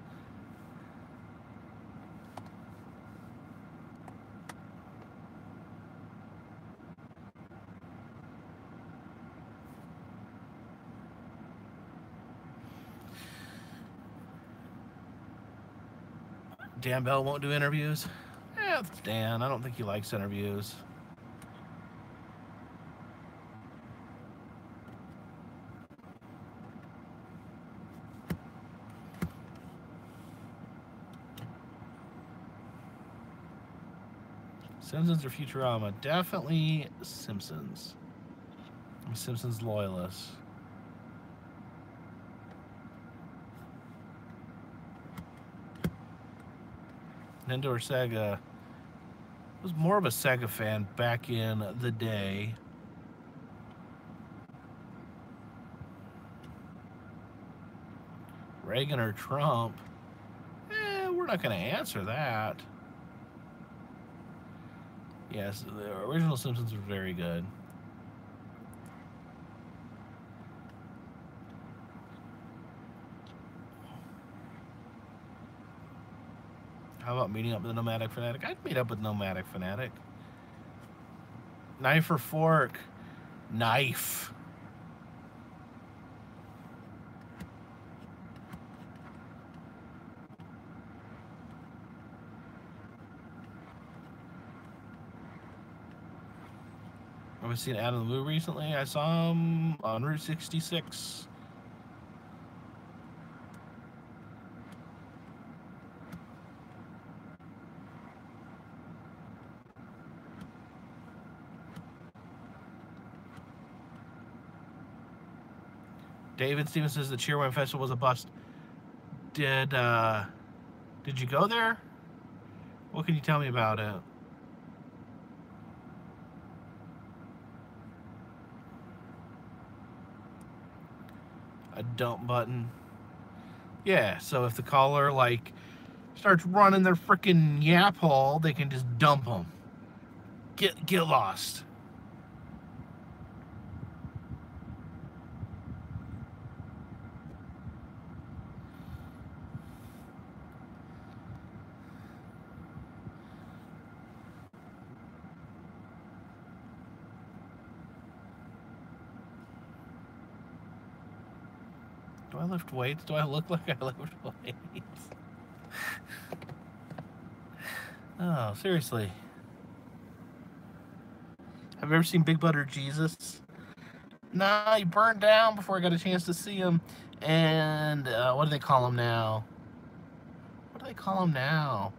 Dan Bell won't do interviews? Yeah, it's Dan. I don't think he likes interviews. Simpsons or Futurama? Definitely Simpsons. I'm a Simpsons loyalist. Nintendo or Sega? I was more of a Sega fan back in the day. Reagan or Trump? We're not going to answer that. Yes, the original Simpsons were very good. How about meeting up with the Nomadic Fanatic? I'd meet up with Nomadic Fanatic. Knife or fork? Knife. Have I seen Adam the Moo recently? I saw him on Route 66. David Stevens says the Cheerwine Festival was a bust. Did you go there? What can you tell me about it? A dump button. Yeah, so if the caller like starts running their freaking yap hole, they can just dump them. Get lost. Do I lift weights? Do I look like I lift weights? Oh, seriously. Have you ever seen Big Butter Jesus? Nah, he burned down before I got a chance to see him. And what do they call him now? What do they call him now?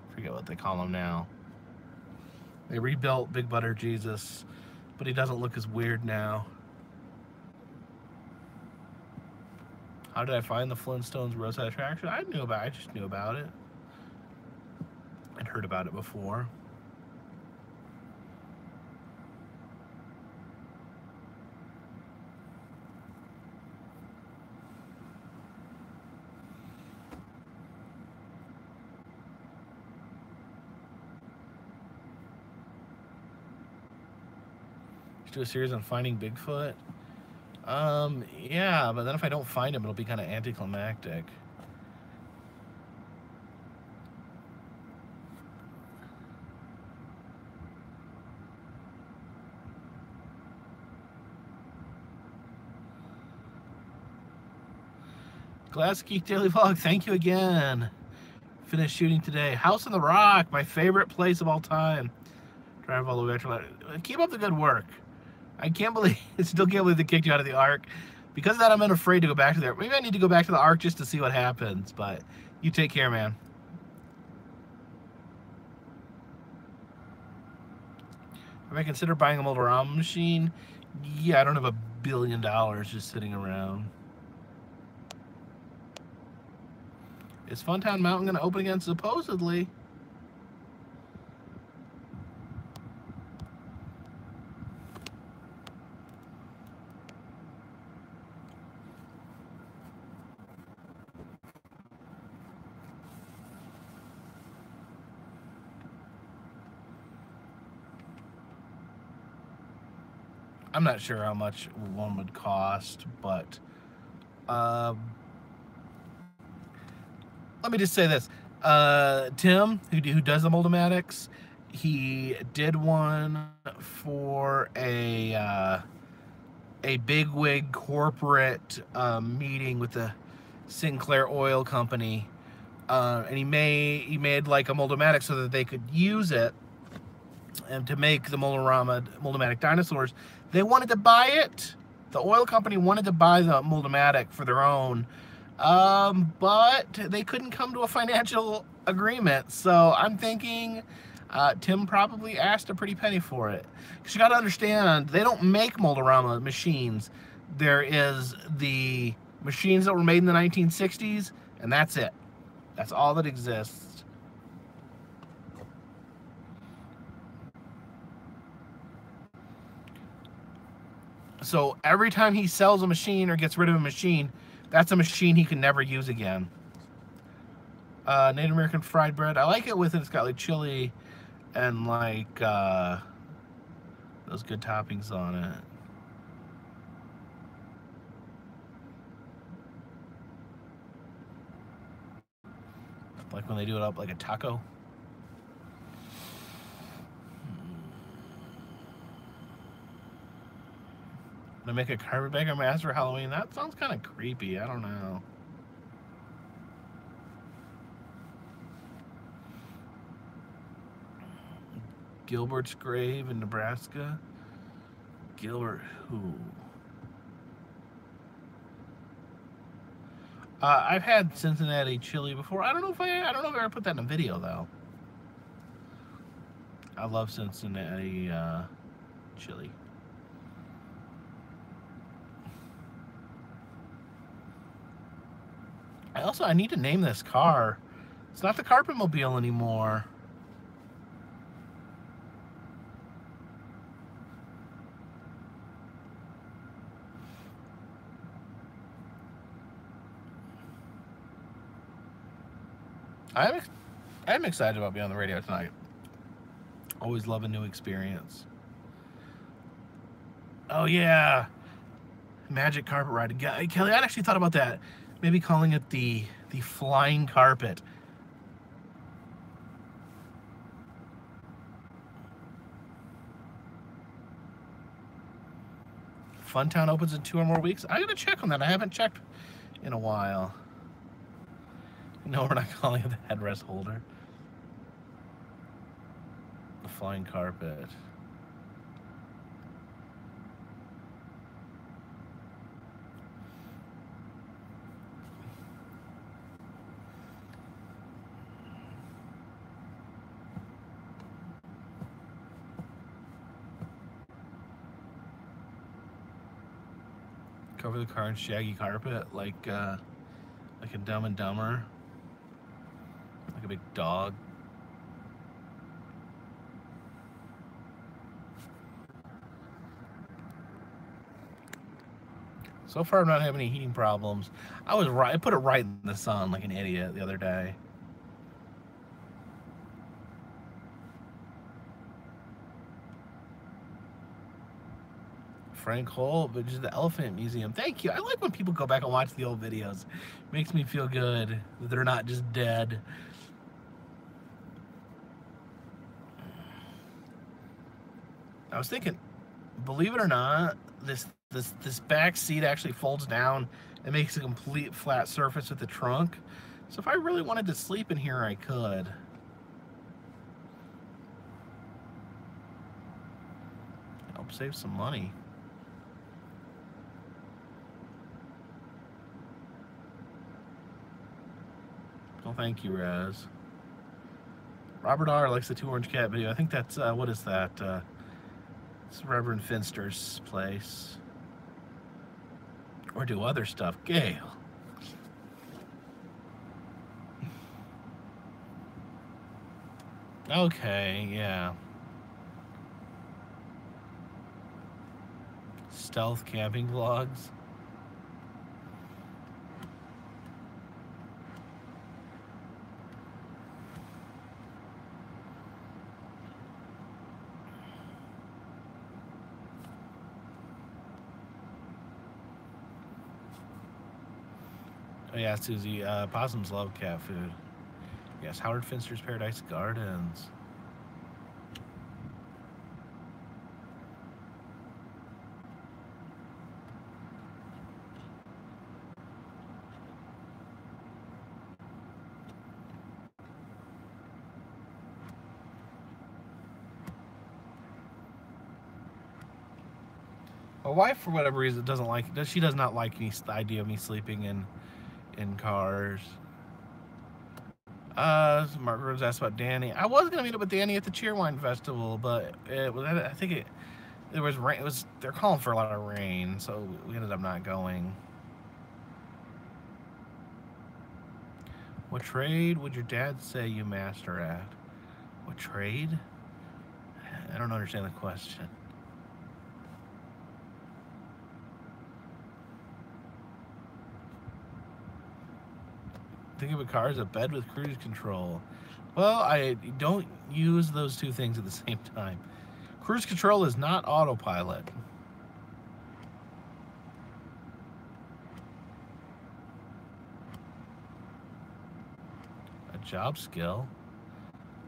I forget what they call him now. They rebuilt Big Butter Jesus, but he doesn't look as weird now. How did I find the Flintstones roadside attraction? I just knew about it. I'd heard about it before. Let's do a series on finding Bigfoot. Yeah, but then if I don't find him, it'll be kind of anticlimactic. Glass Geek Daily Vlog, thank you again. Finished shooting today. House on the Rock, my favorite place of all time. Drive all the way back to... Keep up the good work. I still can't believe they kicked you out of the Ark. Because of that, I'm afraid to go back to there. Maybe I need to go back to the Ark just to see what happens. But you take care, man. Have I considered buying a Motorama machine? Yeah, I don't have $1 billion just sitting around. Is Funtown Mountain going to open again? Supposedly. I'm not sure how much one would cost, but let me just say this. Tim, who does the Mold-O-Matics, he did one for a bigwig corporate meeting with the Sinclair Oil Company, and he made like a Mold-O-Matic so that they could use it and to make the Mold-O-Matic dinosaurs. They wanted to buy it. The oil company wanted to buy the Mold-O-Matic for their own, but they couldn't come to a financial agreement. So I'm thinking Tim probably asked a pretty penny for it. Because you got to understand, they don't make Mold-O-Rama machines. There is the machines that were made in the 1960s, and that's it. That's all that exists. So every time he sells a machine or gets rid of a machine, that's a machine he can never use again. Native American fried bread. I like it with it. It's got like chili and like those good toppings on it. Like when they do it up like a taco. To make a carpetbagger mask for Halloween? That sounds kind of creepy. I don't know. Gilbert's grave in Nebraska. Gilbert who? I've had Cincinnati chili before. I don't know if I ever put that in a video though. I love Cincinnati chili. I need to name this car. It's not the Carpet Mobile anymore. I'm excited about being on the radio tonight. Always love a new experience. Oh yeah, Magic Carpet Ride. Kelly, I'd actually thought about that. Maybe calling it the flying carpet. Funtown opens in 2 or more weeks. I gotta check on that. I haven't checked in a while. No, we're not calling it the headrest holder. The flying carpet. Cover the car in shaggy carpet, like a Dumb and Dumber, like a big dog. So far, I'm not having any heating problems. I put it right in the sun like an idiot the other day. Frank Holt, which is the Elephant Museum. Thank you. I like when people go back and watch the old videos. It makes me feel good that they're not just dead. I was thinking, believe it or not, this back seat actually folds down and makes a complete flat surface with the trunk. So if I really wanted to sleep in here, I could. Help save some money. Well, thank you, Raz. Robert R. likes the 2 Orange Cat video. I think that's, what is that? It's Reverend Finster's place. Or do other stuff. Gail. Okay, yeah. Stealth camping vlogs. Oh yeah, Susie. Possums love cat food. Yes, Howard Finster's Paradise Gardens. My wife, for whatever reason, doesn't like. She does not like me. The idea of me sleeping in cars. Mark Rose asked about Danny. I was gonna meet up with Danny at the Cheerwine Festival, but it was. I think it was rain. It was. They're calling for a lot of rain, so we ended up not going. What trade would your dad say you master at? What trade? I don't understand the question. Think of a car as a bed with cruise control. Well, I don't use those two things at the same time. Cruise control is not autopilot. A job skill.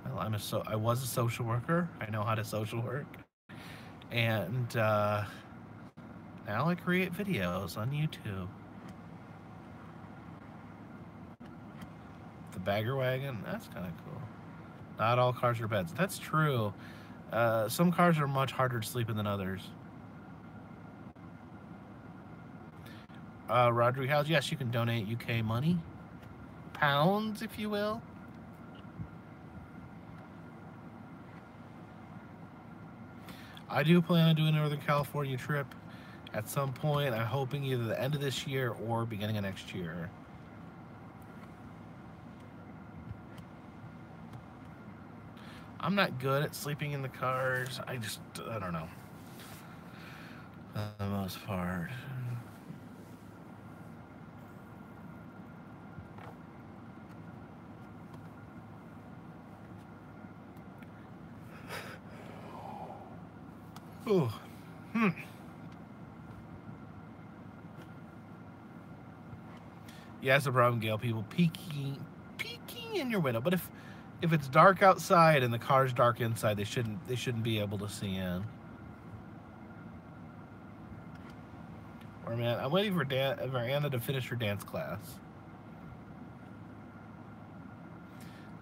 Well, I was a social worker. I know how to social work, and now I create videos on YouTube. The bagger wagon. That's kind of cool. Not all cars are beds. That's true. Some cars are much harder to sleep in than others. Rodrigue House, yes, you can donate UK money. Pounds, if you will. I do plan on doing a Northern California trip at some point. I'm hoping either the end of this year or beginning of next year. I'm not good at sleeping in the cars. I don't know. For the most part. Ooh. Yeah, that's the problem, Gail. People peeking in your window. But if it's dark outside and the car's dark inside, they shouldn't be able to see in. Or man, I'm waiting for Anna to finish her dance class.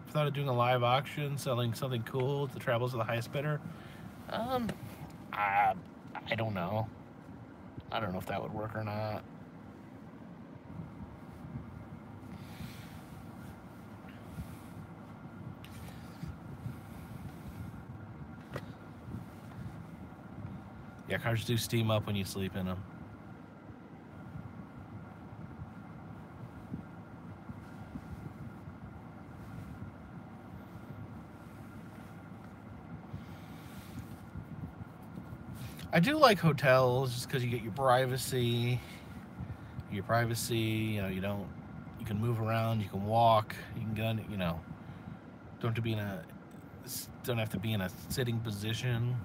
I thought of doing a live auction, selling something cool to the travels of the highest bidder. I don't know. I don't know if that would work or not. Yeah, cars do steam up when you sleep in them. I do like hotels just because you get your privacy. You know, you can move around, you can walk, you can get, don't have to be in a sitting position.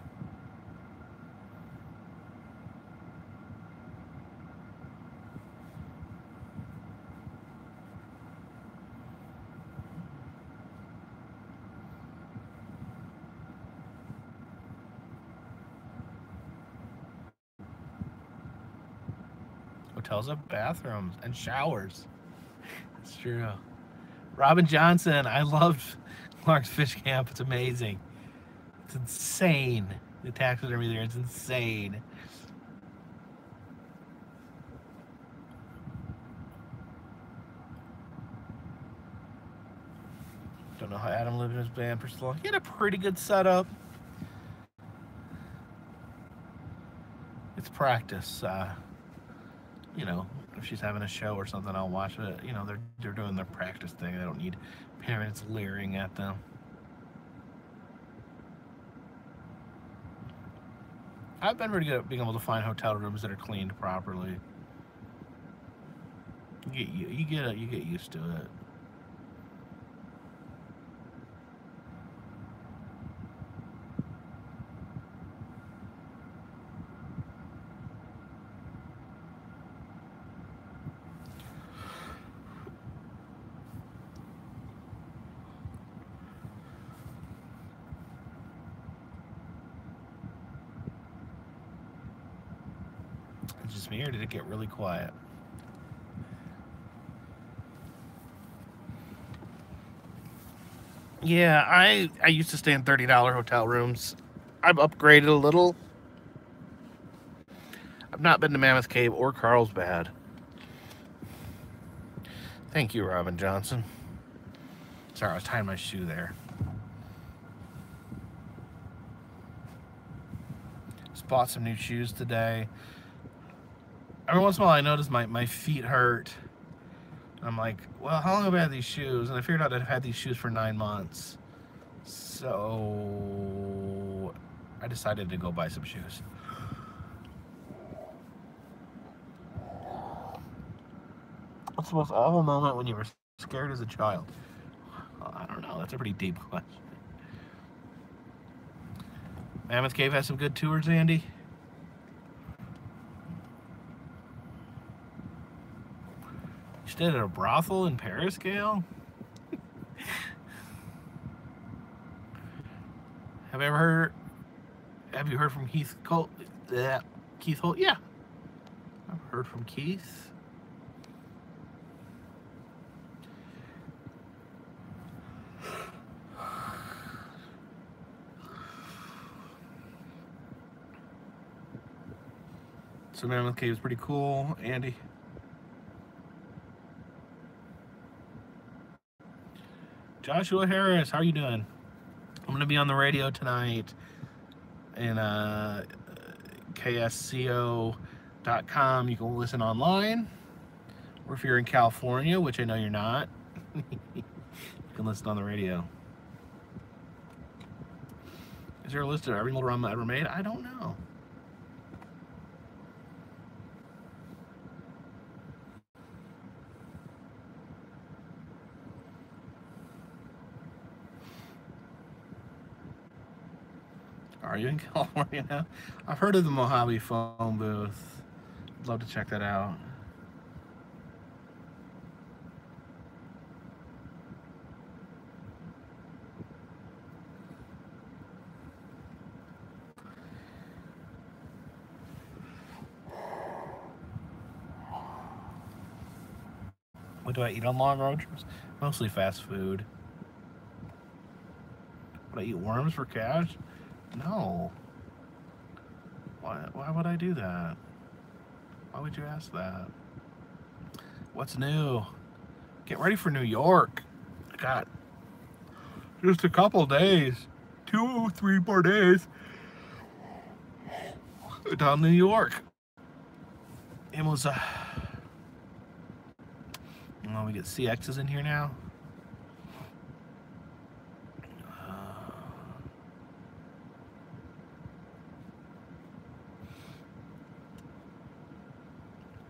Hotels have bathrooms and showers. It's true. Robin Johnson, I loved Clark's Fish Camp. It's amazing. It's insane. The taxidermy there, it's insane. Don't know how Adam lived in his band for so long. He had a pretty good setup. It's practice. If she's having a show or something, I'll watch it. They're doing their practice thing. They don't need parents leering at them. I've been pretty good at being able to find hotel rooms that are cleaned properly. You get used to it. It's just me, or did it get really quiet? Yeah, I used to stay in $30 hotel rooms. I've upgraded a little. I've not been to Mammoth Cave or Carlsbad. Thank you, Robin Johnson. Sorry, I was tying my shoe there. Just bought some new shoes today. Every once in a while I notice my feet hurt. I'm like, well, how long have I had these shoes? And I figured out that I've had these shoes for 9 months. So I decided to go buy some shoes. What's the most awful moment when you were scared as a child? I don't know. That's a pretty deep question. Mammoth Cave has some good tours, Andy. You stayed at a brothel in Paris, Gail? Have you heard from Keith Holt? Keith Holt? Yeah. I've heard from Keith. So Mammoth Cave is pretty cool, Andy. Joshua Harris, how are you doing? I'm going to be on the radio tonight in ksco.com. You can listen online. Or if you're in California, which I know you're not, you can listen on the radio. Is there a list of every little rum I ever made? I don't know. Are you in California now? I've heard of the Mojave phone booth. I'd love to check that out. What do I eat on long road trips? Mostly fast food. Would I eat worms for cash? No. Why would I do that? Why would you ask that? What's new? Get ready for New York. I got just a couple days. 2, 3 more days. Down New York. It was oh, we get CXs in here now.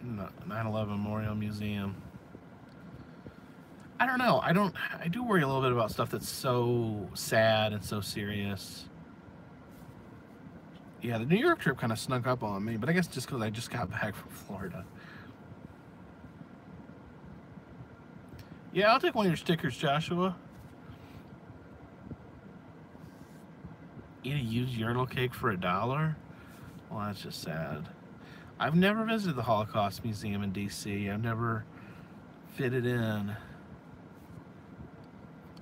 No, 9/11 Memorial Museum. I don't know. I do worry a little bit about stuff that's so sad and so serious. Yeah, the New York trip kind of snuck up on me, but I guess just because I just got back from Florida. Yeah, I'll take one of your stickers, Joshua. Eat a used urinal cake for $1? Well, that's just sad. I've never visited the Holocaust Museum in DC. I've never fitted in.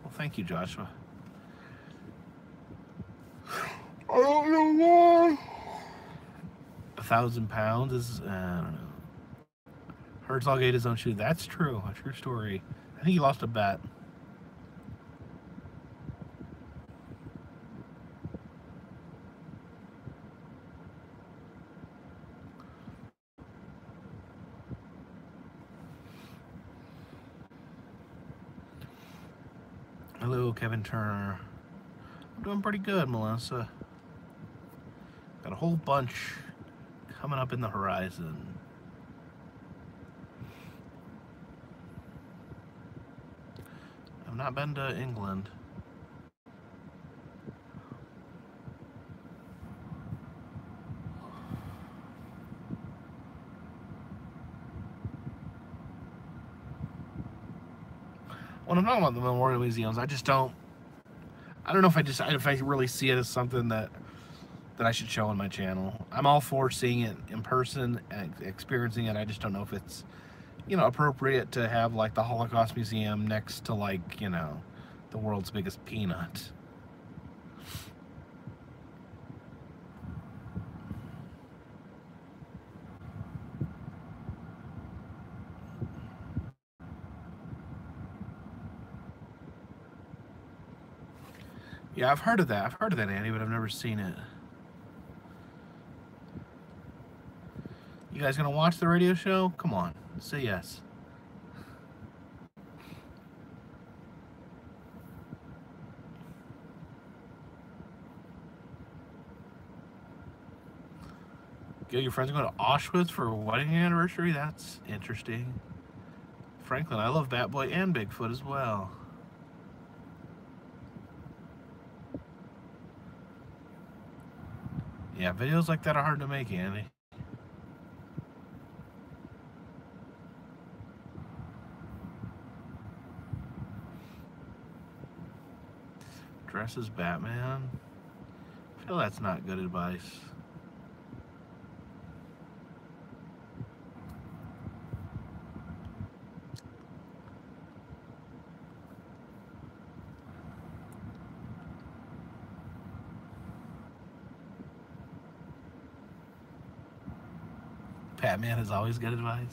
Well, thank you, Joshua. I don't know why. 1,000 pounds is, I don't know. Herzog ate his own shoe. That's true. A true story. I think he lost a bet. Hello, Kevin Turner. I'm doing pretty good, Melissa. Got a whole bunch coming up in the horizon. I've not been to England. When I'm talking about the memorial museums, I don't know if I really see it as something that I should show on my channel. I'm all for seeing it in person and experiencing it. I just don't know if it's, you know, appropriate to have like the Holocaust Museum next to, like, you know, the world's biggest peanut. Yeah, I've heard of that. I've heard of that, Andy, but I've never seen it. You guys gonna watch the radio show? Come on, say yes. Your friends are going to Auschwitz for a wedding anniversary? That's interesting. Franklin, I love Bat Boy and Bigfoot as well. Yeah, videos like that are hard to make, Andy. Dress as Batman? I feel that's not good advice. Batman is always good advice.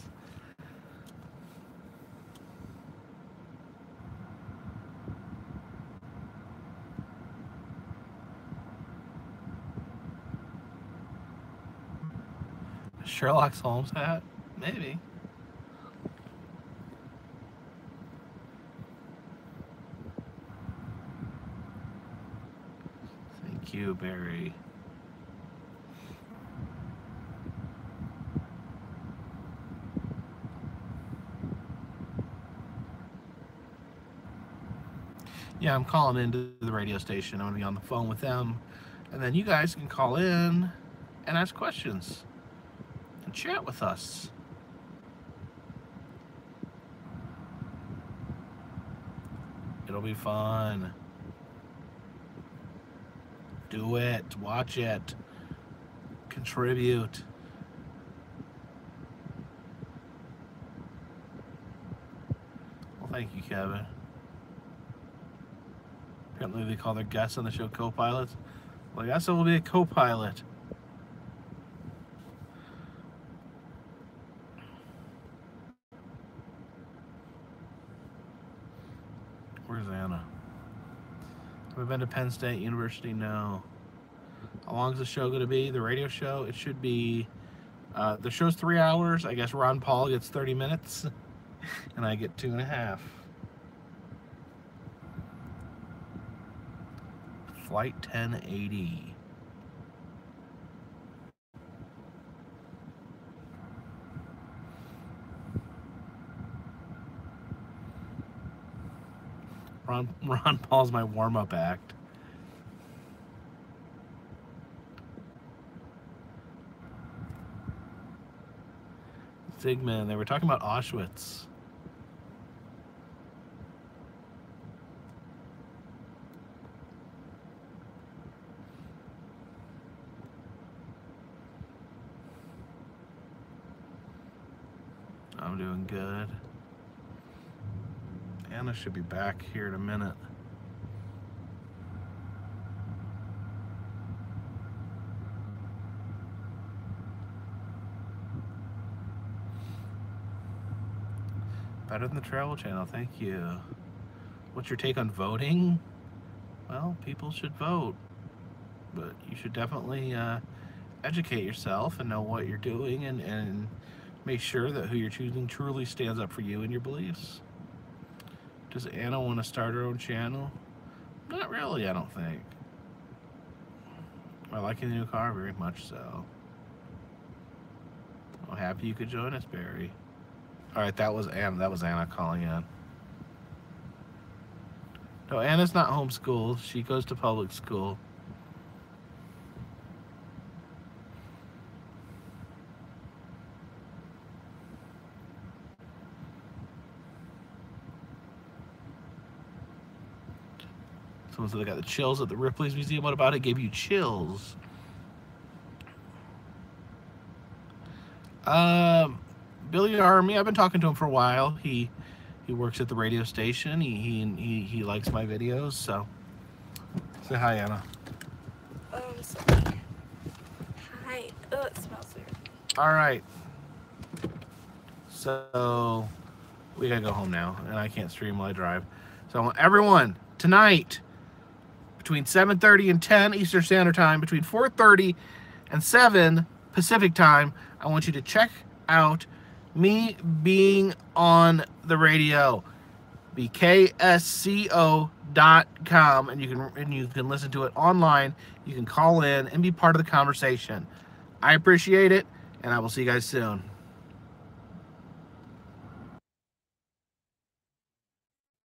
Sherlock Holmes hat? Maybe. Thank you, Barry. Yeah, I'm calling into the radio station. I'm going to be on the phone with them. And then you guys can call in and ask questions and chat with us. It'll be fun. Do it. Watch it. Contribute. Well, thank you, Kevin. Apparently they call their guests on the show co-pilots. Well, I guess it will be a co-pilot. Where's Anna? Have I been to Penn State University? No. How long is the show going to be? The radio show? It should be... the show's 3 hours. I guess Ron Paul gets 30 minutes. And I get 2.5. Flight 1080. Ron Paul's my warm-up act. Zygmunt, they were talking about Auschwitz. I'm doing good. Anna should be back here in a minute. Better than the Travel Channel, thank you. What's your take on voting? Well, people should vote, but you should definitely educate yourself and know what you're doing, and make sure that who you're choosing truly stands up for you and your beliefs. Does Anna want to start her own channel? Not really, I don't think. I like the new car very much so. I'm happy you could join us, Barry. Alright, that was Anna. That was Anna calling in. No, Anna's not homeschooled. She goes to public school. Someone said they got the chills at the Ripley's Museum. What about it? Gave you chills. Billy Army, I've been talking to him for a while. He works at the radio station. He likes my videos, so say hi, Anna. Sorry. Hi. Oh, it smells weird. All right. So we gotta go home now, and I can't stream while I drive. So everyone, tonight, between 7:30 and 10 Eastern Standard Time, between 4:30 and 7 Pacific Time, I want you to check out me being on the radio. BKSCO.com, and you can listen to it online. You can call in and be part of the conversation. I appreciate it, and I will see you guys soon.